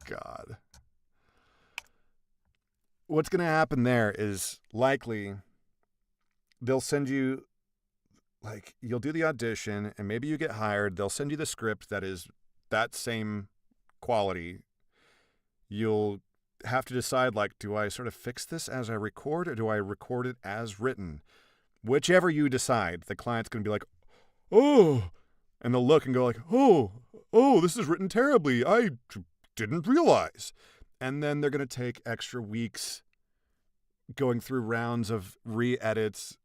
God. What's going to happen there is likely they'll send you, like, you'll do the audition and maybe you get hired. They'll send you the script that is that same quality, you'll have to decide, like, do I sort of fix this as I record or do I record it as written? Whichever you decide, the client's going to be like, oh, and they'll look and go like, oh, this is written terribly. I didn't realize. And then they're going to take extra weeks going through rounds of re-edits,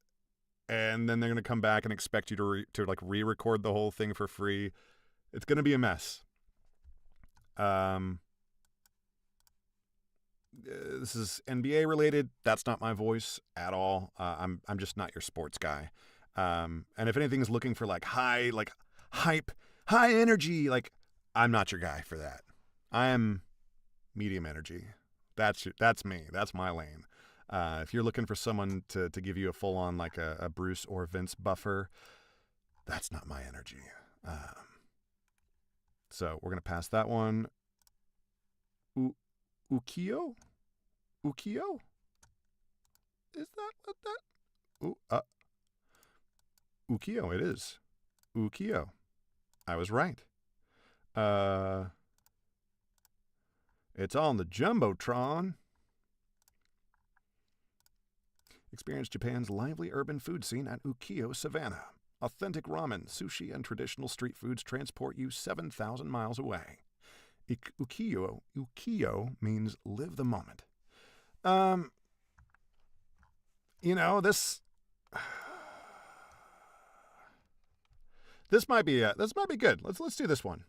and then they're going to come back and expect you to re-record the whole thing for free. It's going to be a mess. This is NBA related. That's not my voice at all. I'm just not your sports guy. And if anything is looking for hype, high energy, I'm not your guy for that. I am medium energy. That's me. That's my lane. If you're looking for someone to give you a full on a Bruce or Vince buffer, that's not my energy. So we're gonna pass that one. Ukiyo? Is that what that? Ukiyo, it is. Ukiyo. I was right. It's on the Jumbotron. Experience Japan's lively urban food scene at Ukiyo Savannah. Authentic ramen, sushi, and traditional street foods transport you 7,000 miles away. Ukiyo means live the moment. This might be good. Let's do this one.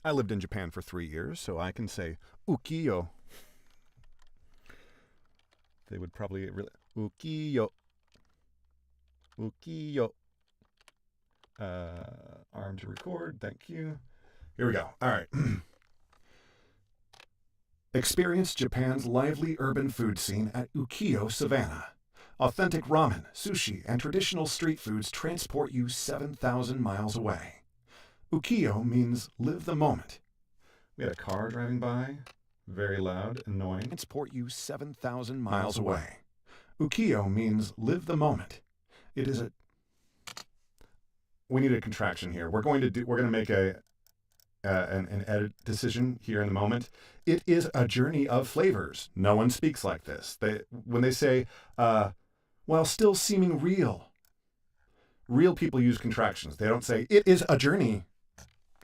I lived in Japan for 3 years, so I can say ukiyo. They would probably ukiyo. Arm to record. Thank you. Here we go. All right. Experience Japan's lively urban food scene at Ukiyo Savannah. Authentic ramen, sushi, and traditional street foods transport you 7,000 miles away. Ukiyo means live the moment. We had a car driving by. Very loud, annoying. Transport you 7,000 miles away. Ukiyo means live the moment. It is we need a contraction here. We're going to make an edit decision here in the moment. It is a journey of flavors. No one speaks like this. When they say, while still seeming real people use contractions. They don't say, it is a journey.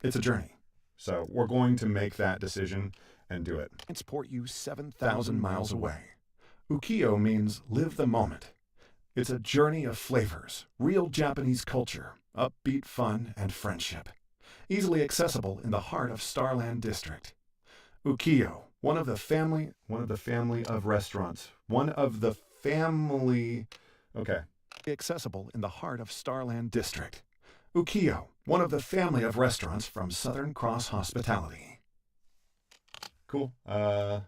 It's a journey. So we're going to make that decision and do it. Transport you 7,000 miles away. Ukiyo means live the moment. It's a journey of flavors, real Japanese culture, upbeat fun, and friendship. Easily accessible in the heart of Starland District. Ukiyo, one of the family of restaurants. Accessible in the heart of Starland District. Ukiyo, one of the family of restaurants from Southern Cross Hospitality. Cool. That's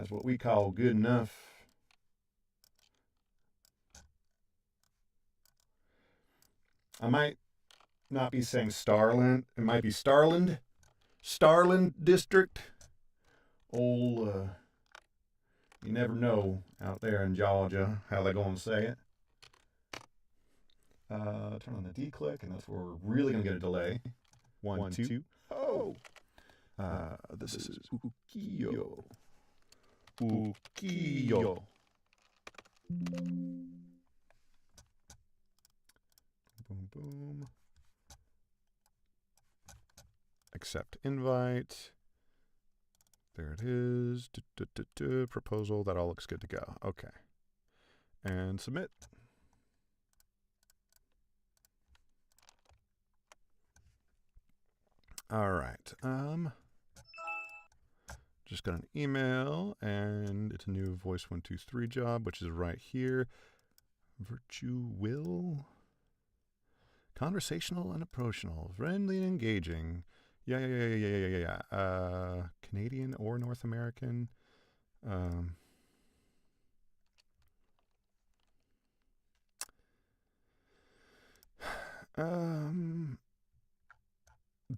what we call good enough. I might not be saying Starland. It might be Starland. Starland District. You never know out there in Georgia how they're going to say it. Turn on the D click, and that's where we're really going to get a delay. One, two. Oh! This is Ukiyo. Ukiyo. Boom, boom. Accept invite. There it is. Proposal. That all looks good to go. Okay. And submit. All right. Just got an email, and it's a new Voice123 job, which is right here. Virtual. Conversational and approachable. Friendly and engaging. Yeah. Canadian or North American.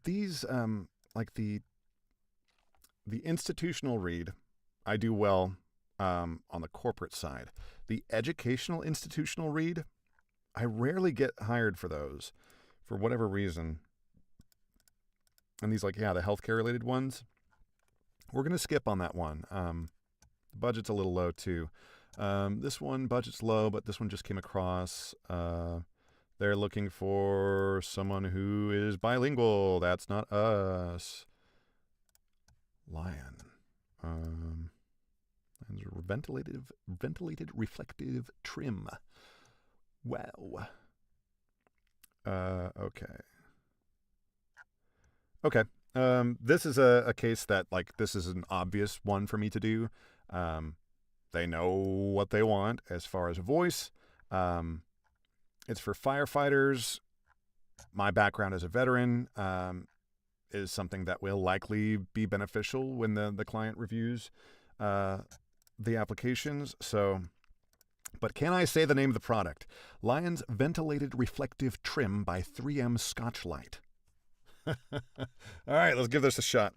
These like the institutional read, I do well on the corporate side. The educational institutional read, I rarely get hired for those. for whatever reason, and these, like, yeah, the healthcare related ones, we're going to skip on that one. The budget's a little low too. This one, budget's low, but this one just came across. They're looking for someone who is bilingual. That's not us. Lion. Ventilated reflective trim. Wow. Okay. Okay. This is a case that, like, this is an obvious one for me to do. They know what they want as far as a voice. It's for firefighters. My background as a veteran is something that will likely be beneficial when the client reviews the applications. So, but can I say the name of the product? Lion's Ventilated Reflective Trim by 3M Scotchlite. All right, let's give this a shot.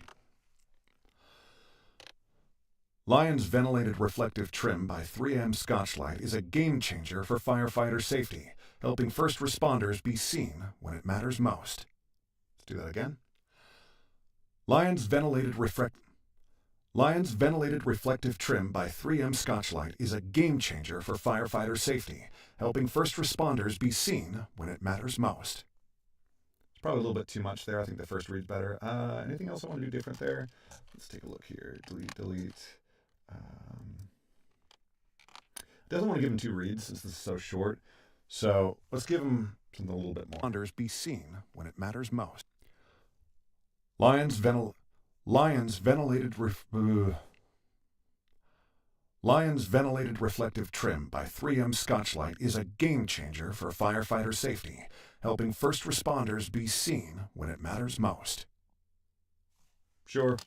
Lion's Ventilated Reflective Trim by 3M Scotchlite is a game changer for firefighter safety, helping first responders be seen when it matters most. Let's do that again. Lion's Ventilated Reflective Trim by 3M Scotchlite is a game changer for firefighter safety, helping first responders be seen when it matters most. It's probably a little bit too much there. I think the first read's better. Anything else I want to do different there? Let's take a look here. Delete. Doesn't want to give him 2 reads since this is so short. So let's give him something a little bit more. Responders be seen when it matters most. Lion's Ventilated Reflective Trim by 3M Scotchlite is a game changer for firefighter safety, helping first responders be seen when it matters most. Sure.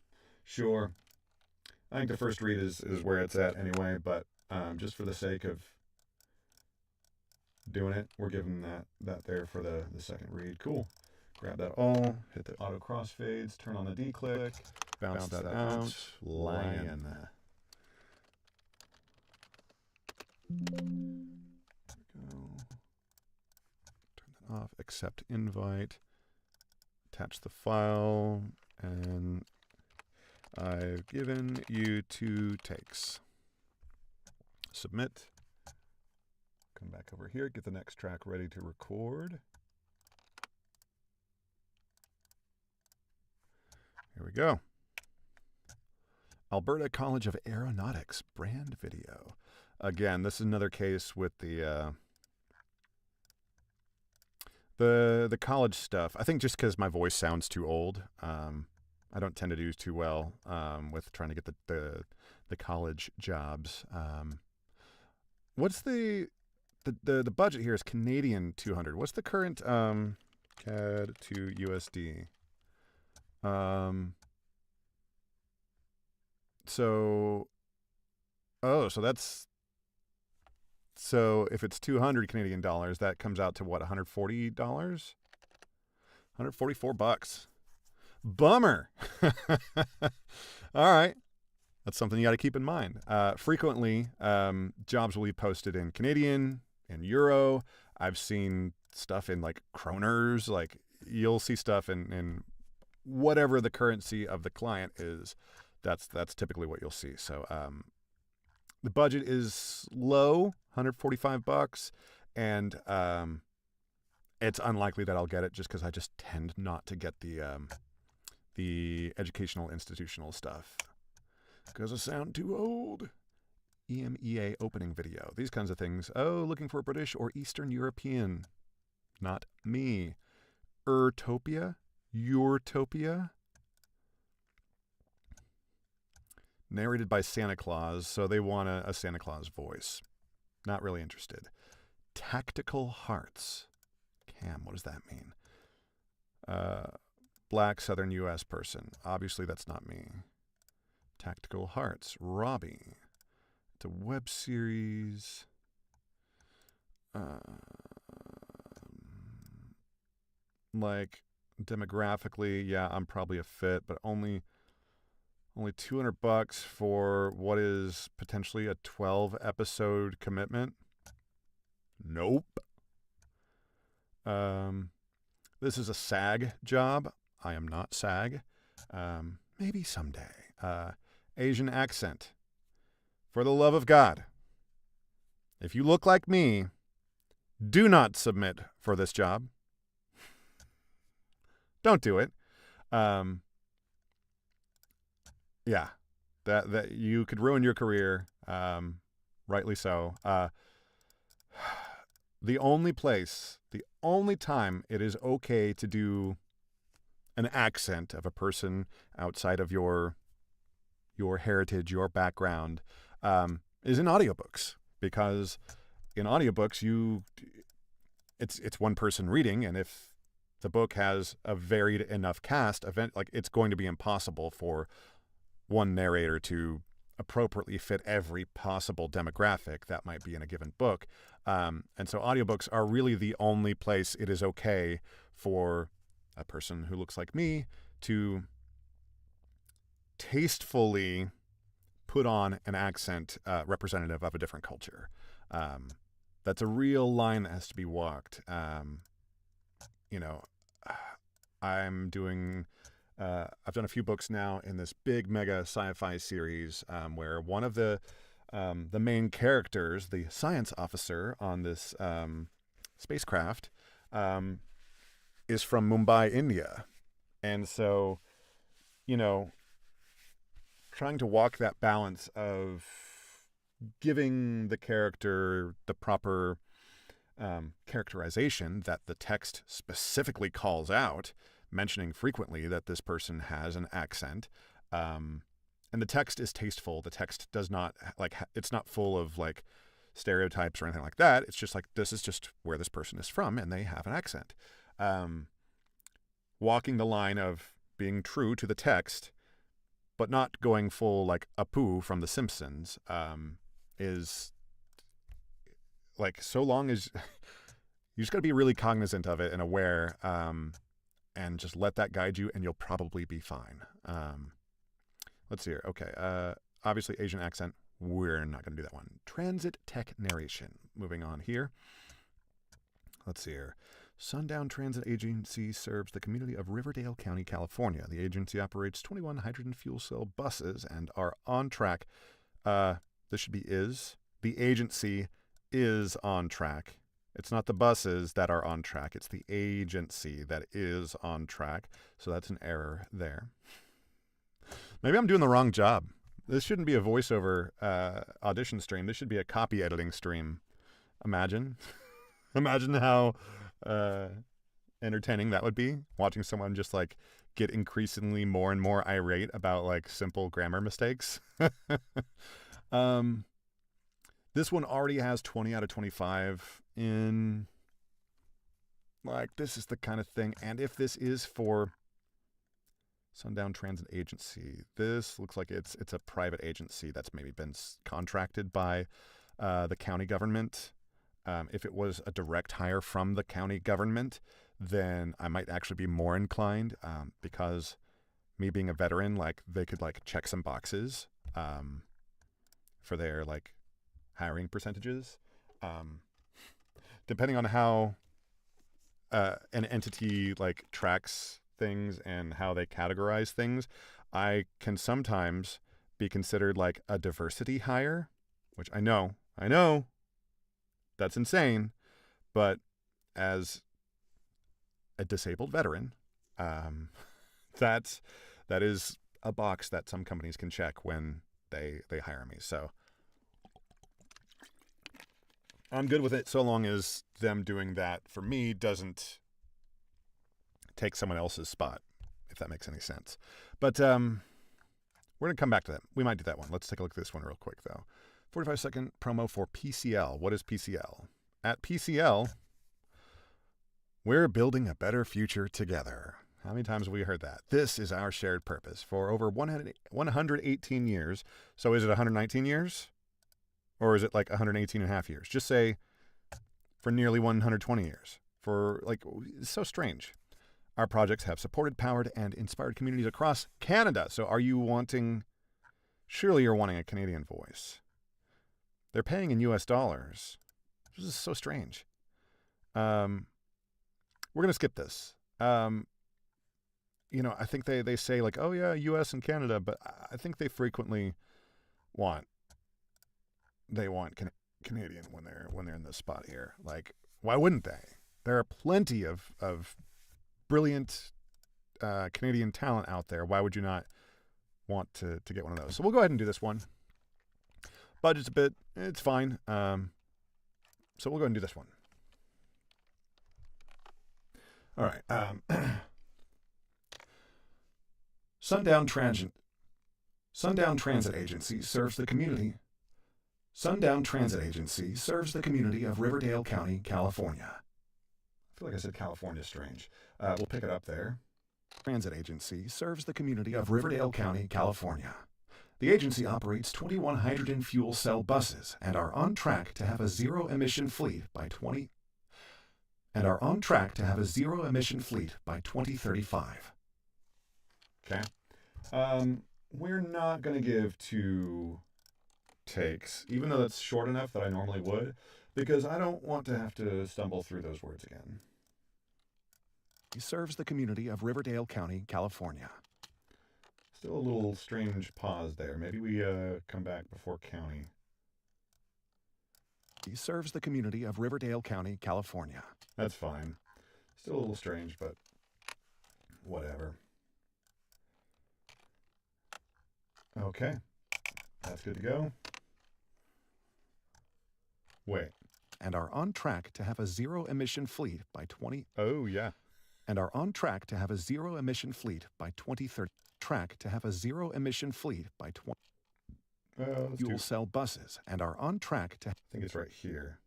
I think the first read is where it's at anyway, but just for the sake of doing it, we're giving that there for the second read. Cool. Grab that all, hit the auto crossfades, turn on the D-click, bounce that out. Lion. There we go. Turn that off, accept invite, attach the file, and I've given you 2 takes. Submit. Come back over here, get the next track ready to record. Here we go. Alberta College of Aeronautics brand video. Again, this is another case with the college stuff. I think just because my voice sounds too old, I don't tend to do too well with trying to get the college jobs. What's the budget here is Canadian 200. What's the current CAD to USD? So if it's 200 Canadian dollars, that comes out to what, $140? $144. Bummer. All right. That's something you got to keep in mind. Frequently, jobs will be posted in Canadian, in Euro. I've seen stuff in like kroners. Like you'll see stuff in whatever the currency of the client is. That's typically what you'll see. So the budget is low, $145, and it's unlikely that I'll get it just because I just tend not to get the educational institutional stuff because I sound too old. EMEA opening video, these kinds of things. Oh, looking for a British or Eastern European. Not me. Urtopia? Yourtopia? Narrated by Santa Claus, so they want a Santa Claus voice. Not really interested. Tactical Hearts. Cam, what does that mean? Black Southern U.S. person. Obviously, that's not me. Tactical Hearts. Robbie. It's a web series. Like, demographically, yeah, I'm probably a fit, but only $200 for what is potentially a 12-episode commitment. Nope. This This is a SAG job. I am not SAG. Maybe someday. Asian accent. For the love of God, if you look like me, do not submit for this job. Don't do it. Yeah, that you could ruin your career. Rightly so. The only time it is okay to do an accent of a person outside of your heritage, your background, is in audiobooks, because in audiobooks it's one person reading, and if the book has a varied enough cast, it's going to be impossible for one narrator to appropriately fit every possible demographic that might be in a given book. And so audiobooks are really the only place it is okay for a person who looks like me to tastefully put on an accent representative of a different culture. That's a real line that has to be walked. I've done a few books now in this big mega sci-fi series where one of the main characters, the science officer on this spacecraft, is from Mumbai, India. And so, trying to walk that balance of giving the character the proper characterization that the text specifically calls out, mentioning frequently that this person has an accent, and the text is tasteful. The text does not it's not full of stereotypes or anything like that. It's just this is just where this person is from, and they have an accent. Walking the line of being true to the text, but not going full Apu from The Simpsons, is so long as you just got to be really cognizant of it and aware, and just let that guide you, and you'll probably be fine. Let's see here. Okay. Obviously, Asian accent. We're not going to do that one. Transit tech narration. Moving on here. Let's see here. Sundown Transit Agency serves the community of Riverdale County, California. The agency operates 21 hydrogen fuel cell buses and are on track. This should be is. The agency is on track. It's not the buses that are on track. It's the agency that is on track. So that's an error there. Maybe I'm doing the wrong job. This shouldn't be a voiceover audition stream. This should be a copy editing stream. Imagine. Imagine how entertaining that would be, watching someone just get increasingly more and more irate about simple grammar mistakes. This one already has 20 out of 25 in. This is the kind of thing. And if this is for Sundown Transit Agency, this looks like it's a private agency that's maybe been contracted by the county government. If it was a direct hire from the county government, then I might actually be more inclined, because me being a veteran, they could check some boxes for their hiring percentages. Depending on how an entity tracks things and how they categorize things, I can sometimes be considered a diversity hire, which I know that's insane, but as a disabled veteran, that is a box that some companies can check when they hire me. So I'm good with it so long as them doing that for me doesn't take someone else's spot, if that makes any sense. But we're going to come back to that. We might do that one. Let's take a look at this one real quick, though. 45-second promo for PCL. What is PCL? At PCL, we're building a better future together. How many times have we heard that? This is our shared purpose for over 118 years. So is it 119 years? Or is it 118 and a half years? Just say for nearly 120 years. It's so strange. Our projects have supported, powered, and inspired communities across Canada. So surely you're wanting a Canadian voice. They're paying in US dollars. This is so strange. We're going to skip this. I think they say like, oh yeah, U.S. and Canada, but I think they frequently want Canadian when they're in this spot here. Like, why wouldn't they? There are plenty of brilliant Canadian talent out there. Why would you not want to get one of those? So we'll go ahead and do this one. Budget's a bit, it's fine. So we'll go ahead and do this one. All right. Sundown Transit Agency serves the community. Sundown Transit Agency serves the community of Riverdale County, California. I feel like I said California strange. We'll pick it up there. Transit Agency serves the community of Riverdale County, California. The agency operates 21 hydrogen fuel cell buses and are on track to have a zero-emission fleet by 2035. Okay. We're not going to give 2 takes, even though that's short enough that I normally would, because I don't want to have to stumble through those words again. He serves the community of Riverdale County, California. Still a little strange pause there. Maybe we come back before county. He serves the community of Riverdale County, California. That's fine. Still a little strange, but whatever. Okay. That's good to go. Wait. And are on track to have a zero-emission fleet by 20... Oh, yeah. And are on track to have a zero-emission fleet by 2030. Track to have a zero-emission fleet by 20... Fuel cell buses and are on track to... I think it's right here.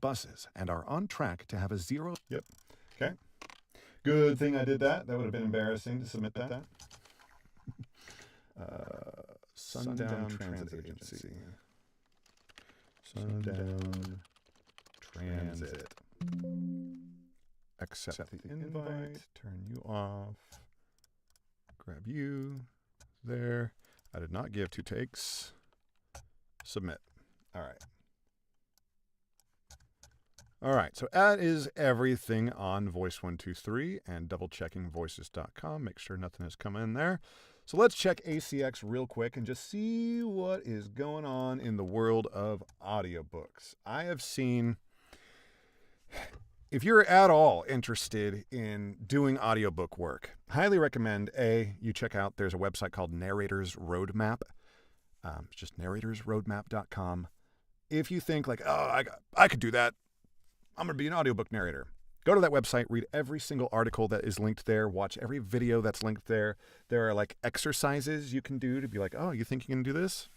Buses and are on track to have a zero... Yep. Okay. Good thing I did that. That would have been embarrassing to submit that. Sundown Transit Agency. Sundown Transit. Accept the invite. Turn you off. Grab you. There. I did not give 2 takes. Submit. All right. All right, so that is everything on Voice123 and double-checking voices.com. Make sure nothing has come in there. So let's check ACX real quick and just see what is going on in the world of audiobooks. I have seen, if you're at all interested in doing audiobook work, highly recommend, you check out, there's a website called Narrator's Roadmap. It's just narratorsroadmap.com. If you think like, oh, I could do that, I'm going to be an audiobook narrator. Go to that website, read every single article that is linked there, watch every video that's linked there. There are like exercises you can do to be like, oh, you think you can do this?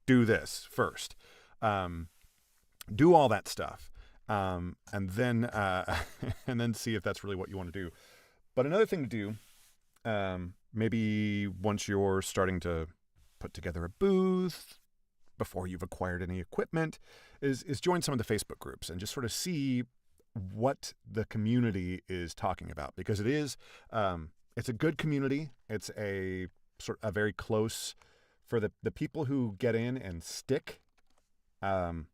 Do this first. Do all that stuff. And then and then see if that's really what you want to do. But another thing to do, maybe once you're starting to put together a booth, before you've acquired any equipment, is join some of the Facebook groups and just sort of see what the community is talking about, because it is it's a good community. It's a very close for the people who get in and stick, because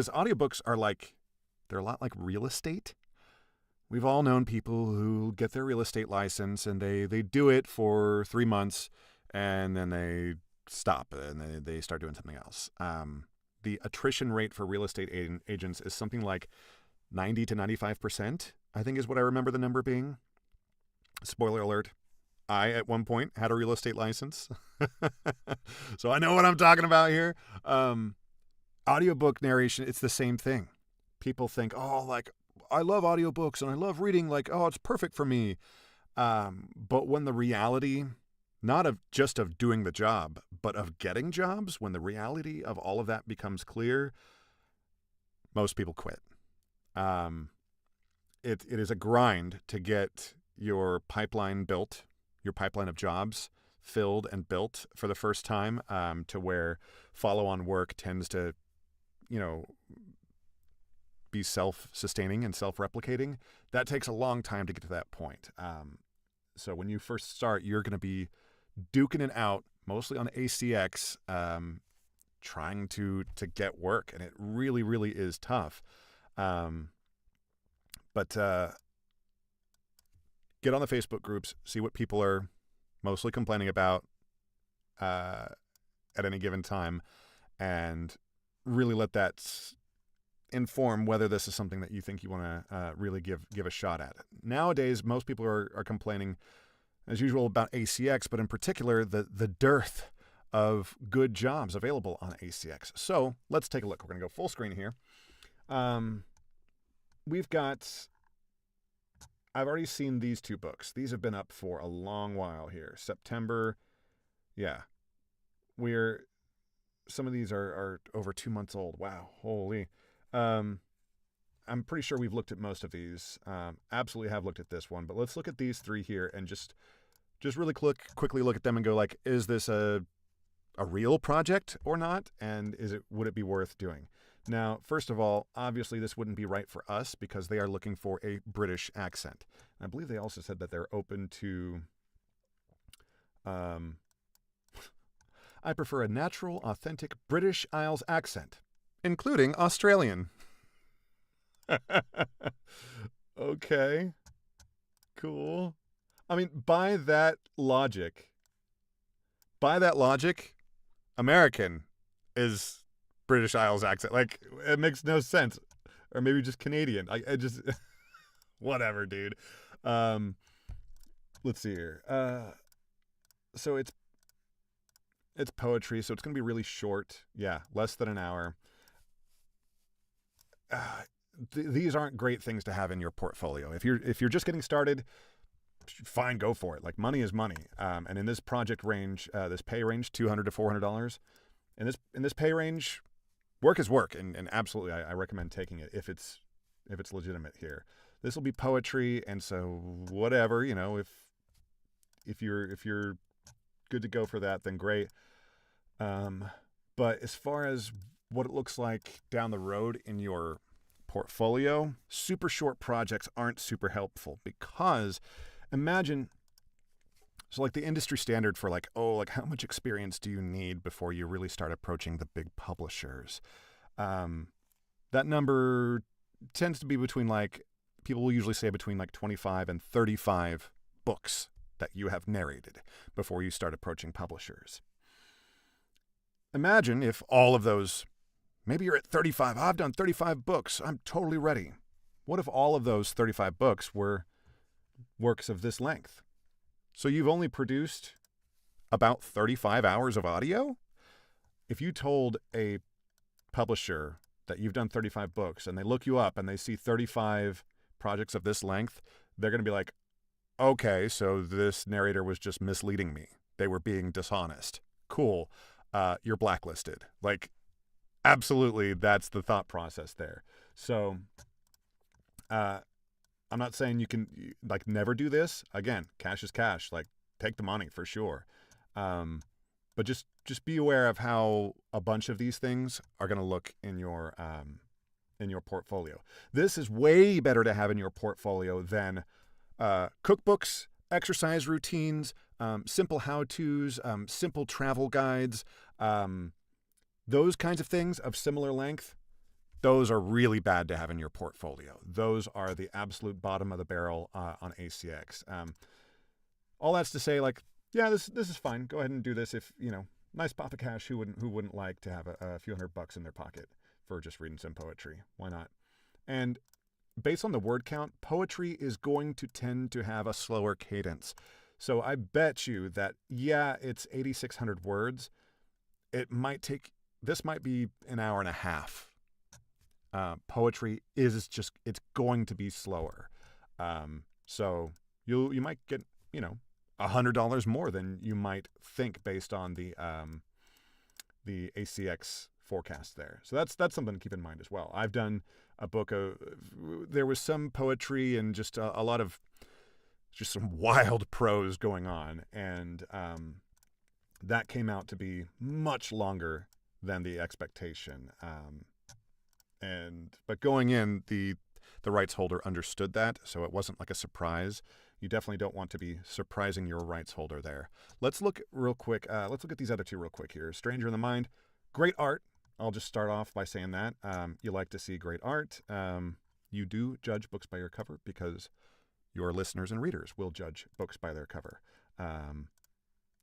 audiobooks are they're a lot like real estate. We've all known people who get their real estate license and they do it for 3 months and then they stop and they start doing something else. The attrition rate for real estate agents is something like 90 to 95%, I think is what I remember the number being. Spoiler alert, I at one point had a real estate license. So I know what I'm talking about here. Audiobook narration, it's the same thing. People think, oh, I love audiobooks and I love reading, it's perfect for me. But when the reality, not of just of doing the job, but of getting jobs, when the reality of all of that becomes clear, most people quit. It is a grind to get your pipeline built, your pipeline of jobs filled and built for the first time, to where follow-on work tends to, be self-sustaining and self-replicating. That takes a long time to get to that point. So when you first start, you're going to be duking it out, mostly on ACX, trying to get work, and it really, really is tough. But get on the Facebook groups, see what people are mostly complaining about at any given time, and really let that inform whether this is something that you think you want to really give a shot at. Nowadays, most people are complaining, as usual, about ACX, but in particular, the dearth of good jobs available on ACX. So let's take a look. We're going to go full screen here. We've got, I've already seen these two books. These have been up for a long while here. September, yeah. Some of these are over 2 months old. Wow, holy. I'm pretty sure we've looked at most of these. Absolutely have looked at this one, but let's look at these three here and just really quickly look at them and go like, is this a real project or not? And would it be worth doing? Now, first of all, obviously this wouldn't be right for us because they are looking for a British accent. And I believe they also said that they're open to, I prefer a natural, authentic British Isles accent, including Australian. Okay. Cool. I mean, by that logic, American is British Isles accent. Like, it makes no sense. Or maybe just Canadian. I just, whatever, dude. Let's see here. So it's poetry, so it's going to be really short. Yeah, less than an hour. These aren't great things to have in your portfolio. If you're just getting started, fine, go for it. Like, money is money. And in this project range, this pay range, $200 to $400, in this pay range, work is work, and absolutely, I recommend taking it if it's legitimate here. This will be poetry, and so whatever, if you're good to go for that, then great. But as far as what it looks like down the road in your portfolio, super short projects aren't super helpful because imagine, so like the industry standard for like how much experience do you need before you really start approaching the big publishers? That number tends to be between people will usually say between 25 and 35 books that you have narrated before you start approaching publishers. Imagine if all of those, maybe you're at 35, I've done 35 books, I'm totally ready. What if all of those 35 books were works of this length? So you've only produced about 35 hours of audio? If you told a publisher that you've done 35 books and they look you up and they see 35 projects of this length, they're going to be like, okay, so this narrator was just misleading me. They were being dishonest. Cool. You're blacklisted. Like, absolutely, that's the thought process there. So, I'm not saying you can never do this. Again, cash is cash. Like, take the money for sure. But just be aware of how a bunch of these things are going to look in your portfolio. This is way better to have in your portfolio than cookbooks, exercise routines, simple how-tos, simple travel guides, those kinds of things of similar length. Those are really bad to have in your portfolio. Those are the absolute bottom of the barrel on ACX. All that's to say, yeah, this is fine. Go ahead and do this if, nice pop of cash. Who wouldn't like to have a few $100 in their pocket for just reading some poetry? Why not? And based on the word count, poetry is going to tend to have a slower cadence. So I bet you that, yeah, it's 8,600 words. This might be an hour and a half. Poetry is it's going to be slower. So you might get, $100 more than you might think based on the ACX forecast there. So that's something to keep in mind as well. I've done a book there was some poetry and just a lot of just some wild prose going on, and that came out to be much longer than the expectation. But going in, the rights holder understood that, so it wasn't like a surprise. You definitely don't want to be surprising your rights holder there. Let's look real quick. Let's look at these other two real quick here. Stranger in the Mind, great art. I'll just start off by saying that. You like to see great art. you do judge books by your cover because your listeners and readers will judge books by their cover.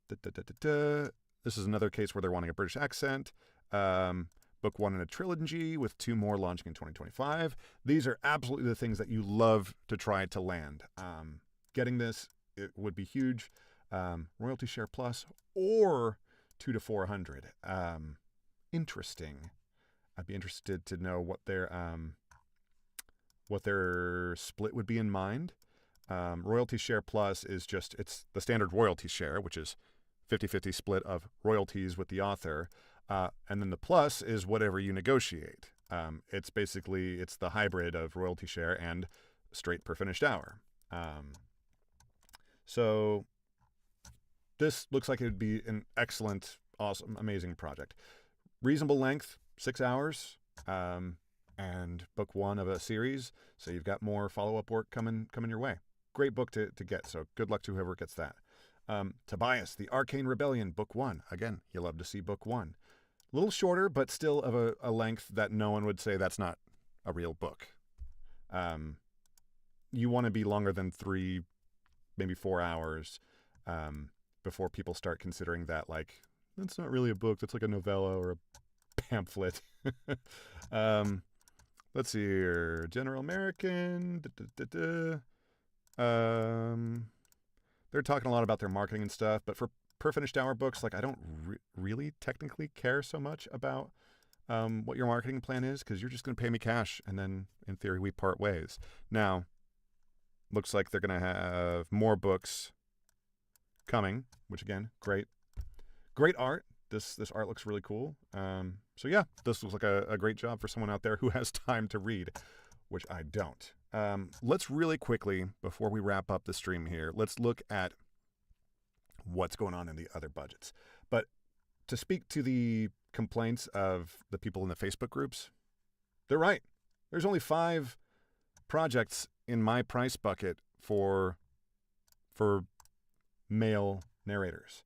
This is another case where they're wanting a British accent. Book 1 in a trilogy with 2 more launching in 2025. These are absolutely the things that you love to try to land. Getting this, it would be huge. Royalty share plus or 2 to 400. Interesting. I'd be interested to know what their split would be in mind. Royalty share plus is just, it's the standard royalty share, which is 50-50 split of royalties with the author. And then the plus is whatever you negotiate. It's the hybrid of royalty share and straight per finished hour. So this looks like it would be an excellent, awesome, amazing project. Reasonable length, 6 hours, and book 1 of a series. So you've got more follow-up work coming your way. Great book to get. So good luck to whoever gets that. Tobias, The Arcane Rebellion, book 1. Again, you love to see book 1. A little shorter, but still of a length that no one would say that's not a real book. You want to be longer than 3, maybe 4 hours before people start considering that, like, that's not really a book. That's like a novella or a pamphlet. Let's see here. General American. They're talking a lot about their marketing and stuff, but for per finished hour books, like, I don't really technically care so much about what your marketing plan is, because you're just going to pay me cash, and then in theory we part ways. Now, looks like they're going to have more books coming, which again, great art. This art looks really cool. So yeah, this looks like a great job for someone out there who has time to read, which I don't. Let's really quickly, before we wrap up the stream here, let's look at what's going on in the other budgets. But to speak to the complaints of the people in the Facebook groups, they're right. There's only 5 projects in my price bucket for male narrators.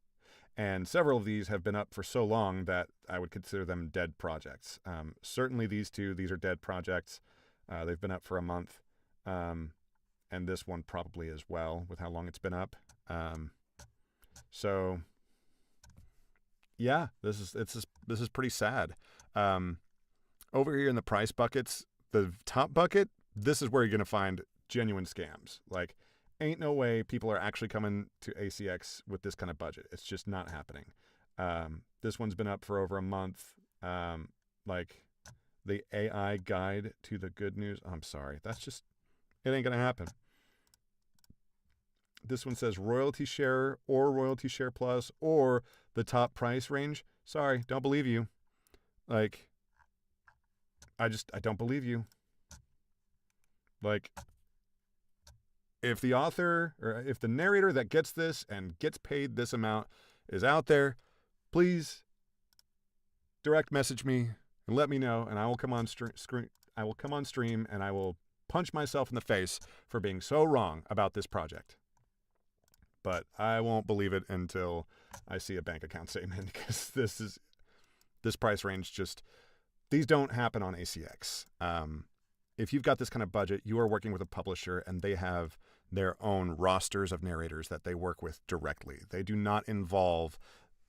And several of these have been up for so long that I would consider them dead projects. Certainly these are dead projects. They've been up for a month. And this one probably as well, with how long it's been up. So yeah, this is pretty sad. Over here in the price buckets, the top bucket, this is where you're going to find genuine scams. Like, ain't no way people are actually coming to ACX with this kind of budget. It's just not happening. This one's been up for over a month. Like, the AI guide to the good news. I'm sorry. It ain't going to happen. This one says royalty share or royalty share plus or the top price range. Sorry, don't believe you. Like, I don't believe you. Like, if the author or if the narrator that gets this and gets paid this amount is out there, please direct message me and let me know, and I will come on stream and I will punch myself in the face for being so wrong about this project. But I won't believe it until I see a bank account statement, because this price range these don't happen on ACX. If you've got this kind of budget, you are working with a publisher and they have their own rosters of narrators that they work with directly. They do not involve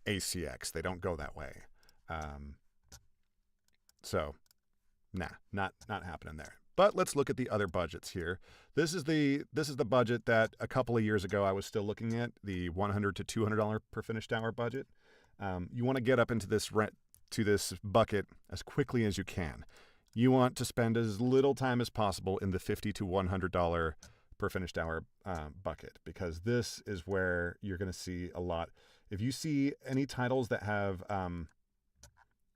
ACX. They don't go that way. So, not happening there. But let's look at the other budgets here. This is the budget that a couple of years ago I was still looking at, the $100 to $200 per finished hour budget. You want to get up into this bucket as quickly as you can. You want to spend as little time as possible in the $50 to $100 per finished hour bucket, because this is where you're going to see a lot. If you see any titles that have,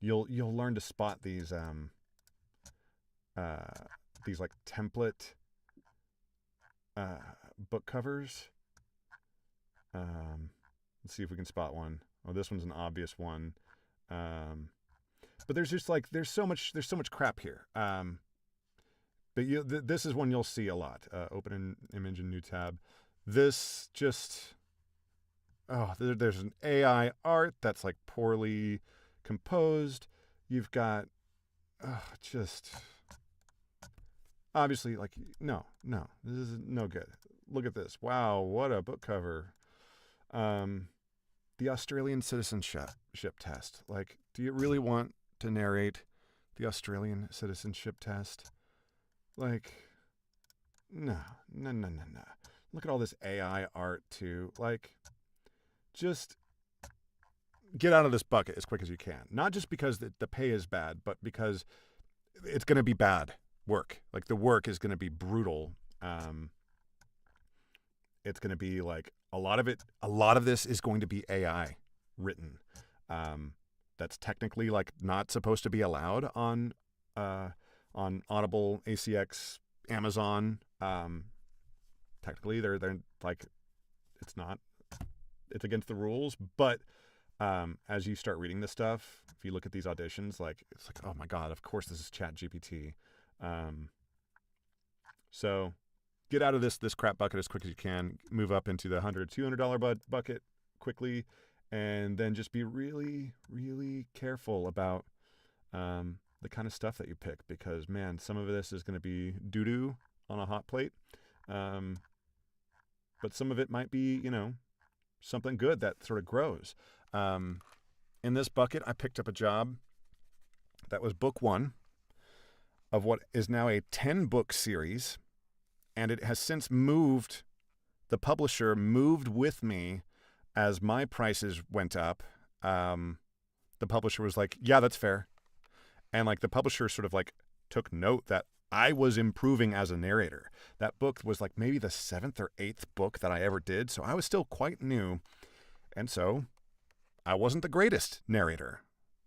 you'll learn to spot these like template book covers. Let's see if we can spot one. Oh, this one's an obvious one. But there's so much crap here. But this is one you'll see a lot. Open an image in new tab. There's an AI art that's like poorly composed. You've got obviously, like, no, this is no good. Look at this. Wow, what a book cover. The Australian citizenship test. Like, do you really want to narrate the Australian citizenship test? Like, no. Look at all this AI art too. Like, just get out of this bucket as quick as you can. Not just because the pay is bad, but because it's going to be bad work. Like, the work is going to be brutal. It's going to be like a lot of this is going to be AI written. That's technically like not supposed to be allowed on Audible, ACX, Amazon. Technically they're like, it's against the rules, but as you start reading this stuff, if you look at these auditions, like, it's like, oh my God, of course this is Chat GPT. So get out of this crap bucket as quick as you can. Move up into the $100, $200 bucket quickly, and then just be really, really careful about the kind of stuff that you pick, because, man, some of this is going to be doo-doo on a hot plate. But some of it might be, something good that sort of grows. In this bucket, I picked up a job that was book 1 of what is now a 10-book series. And it has since moved, the publisher moved with me as my prices went up. The publisher was like, yeah, that's fair. And like, the publisher sort of like took note that I was improving as a narrator. That book was like maybe the 7th or 8th book that I ever did. So I was still quite new. And so I wasn't the greatest narrator.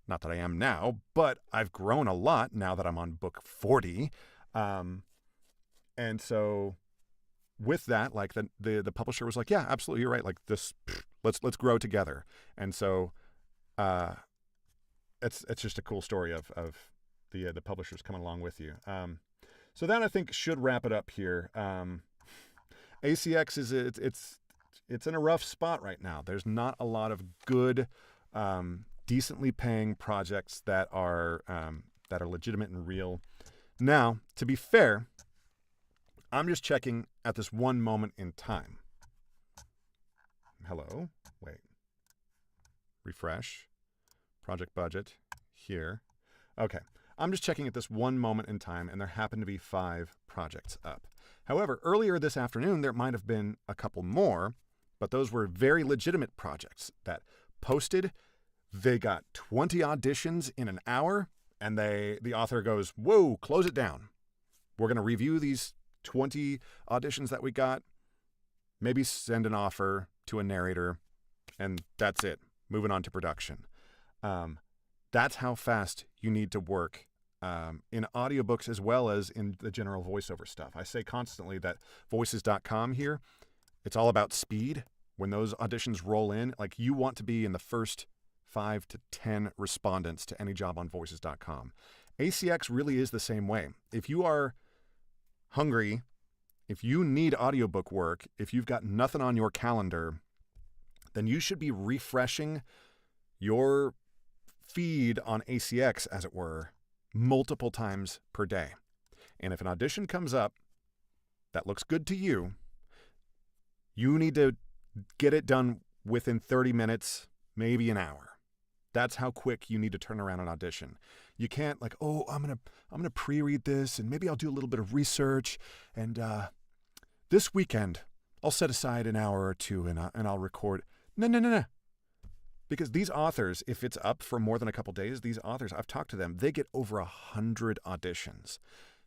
Not that I am now, but I've grown a lot now that I'm on book 40. And so with that, like, the publisher was like, yeah, absolutely, you're right. Like, this, let's grow together. And so it's just a cool story of the publishers coming along with you. So that, I think, should wrap it up here. ACX it's in a rough spot right now. There's not a lot of good, decently paying projects that are legitimate and real. Now, to be fair, I'm just checking at this one moment in time. Hello, wait, refresh, project budget, here. Okay, I'm just checking at this one moment in time, and there happen to be 5 projects up. However, earlier this afternoon, there might have been a couple more, but those were very legitimate projects that posted. They got 20 auditions in an hour, and the author goes, whoa, close it down. We're going to review these 20 auditions that we got, maybe send an offer to a narrator, and that's it. Moving on to production. That's how fast you need to work in audiobooks as well as in the general voiceover stuff. I say constantly that voices.com here, it's all about speed. When those auditions roll in, like, you want to be in the first 5 to 10 respondents to any job on voices.com. ACX really is the same way. If you are hungry, if you need audiobook work, if you've got nothing on your calendar, then you should be refreshing your feed on ACX, as it were, multiple times per day. And if an audition comes up that looks good to you, you need to get it done within 30 minutes, maybe an hour. That's how quick you need to turn around an audition. You can't like, oh, I'm gonna pre-read this, and maybe I'll do a little bit of research, and this weekend I'll set aside an hour or two and I'll record. No. Because these authors, if it's up for more than a couple days, these authors, I've talked to them, they get over 100 auditions.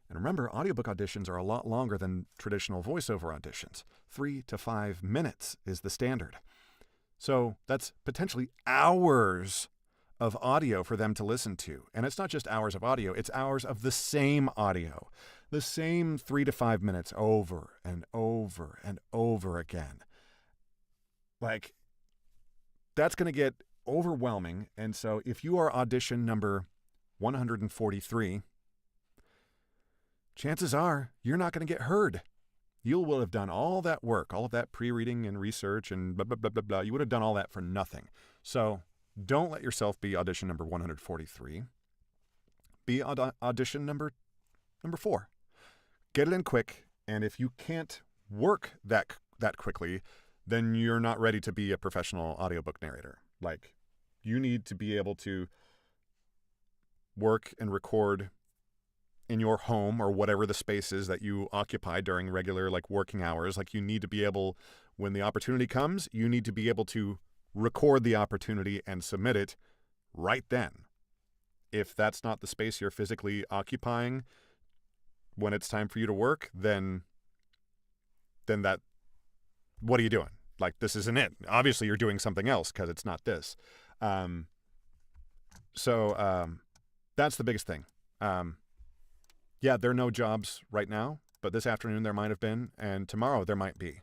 And remember, audiobook auditions are a lot longer than traditional voiceover auditions. 3 to 5 minutes is the standard. So that's potentially hours of audio for them to listen to. And it's not just hours of audio, it's hours of the same audio. The same 3 to 5 minutes over and over and over again. Like, that's going to get overwhelming. And so if you are audition number 143, chances are you're not going to get heard. You will have done all that work, all of that pre-reading and research and blah, blah, blah, blah, blah. You would have done all that for nothing. So don't let yourself be audition number 143. Be audition number 4. get it in quick. And if you can't work that quickly, then you're not ready to be a professional audiobook narrator. Like, you need to be able to work and record in your home or whatever the space is that you occupy during regular like working hours. Like, you need to be able, when the opportunity comes, you need to be able to record the opportunity and submit it right then. If that's not the space you're physically occupying when it's time for you to work, then that, what are you doing? Like, this isn't it. Obviously you're doing something else because it's not this. So that's the biggest thing. Yeah, there are no jobs right now, but this afternoon there might have been, and tomorrow there might be.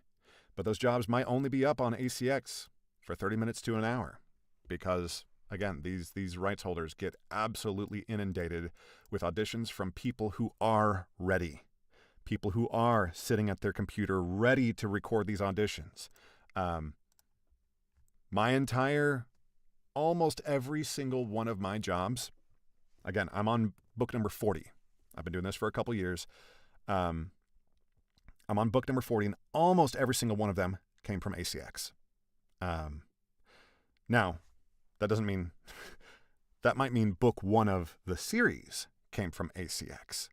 But those jobs might only be up on ACX for 30 minutes to an hour because, again, these rights holders get absolutely inundated with auditions from people who are ready, people who are sitting at their computer ready to record these auditions. Almost every single one of my jobs, again, I'm on book number 40. I've been doing this for a couple years. I'm on book number 40, and almost every single one of them came from ACX. Now, that doesn't mean, that might mean book one of the series came from ACX,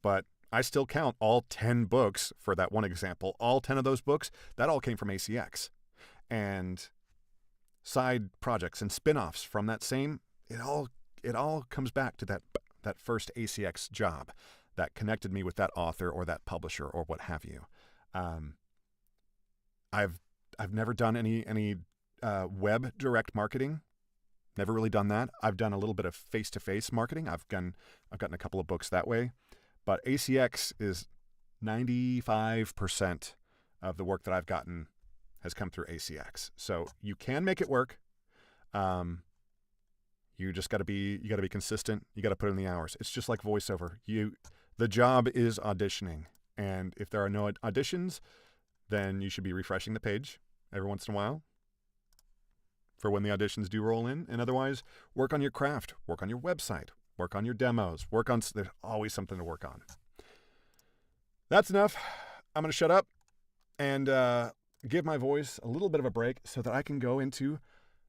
but I still count all 10 books for that one example. All 10 of those books, that all came from ACX. And side projects and spin-offs from that same, it all comes back to that first ACX job that connected me with that author or that publisher or what have you. I've never done any web direct marketing. Never really done that. I've done a little bit of face-to-face marketing. I've gotten a couple of books that way, but ACX is 95% of the work that I've gotten has come through ACX. So you can make it work. You just got to be consistent. You got to put in the hours. It's just like voiceover. The job is auditioning. And if there are no auditions, then you should be refreshing the page every once in a while for when the auditions do roll in. And otherwise, work on your craft, work on your website, work on your demos, there's always something to work on. That's enough. I'm going to shut up and give my voice a little bit of a break so that I can go into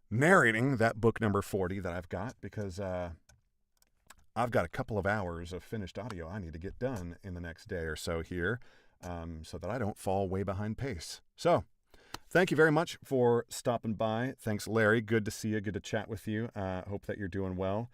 narrating that book number 40 that I've got, because I've got a couple of hours of finished audio I need to get done in the next day or so here, so that I don't fall way behind pace. So thank you very much for stopping by. Thanks, Larry. Good to see you. Good to chat with you. Hope that you're doing well.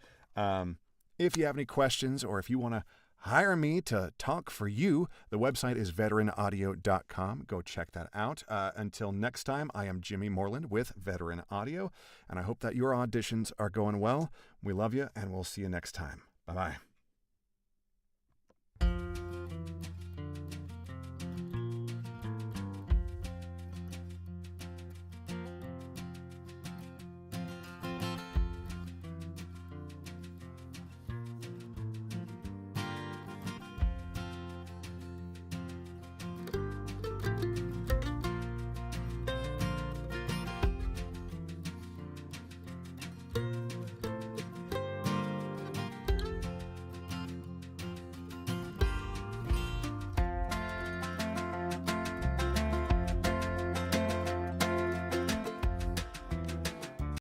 If you have any questions, or if you want to hire me to talk for you, the website is veteranaudio.com. Go check that out. Until next time, I am Jimmy Moreland with Veteran Audio, and I hope that your auditions are going well. We love you, and we'll see you next time. Bye-bye.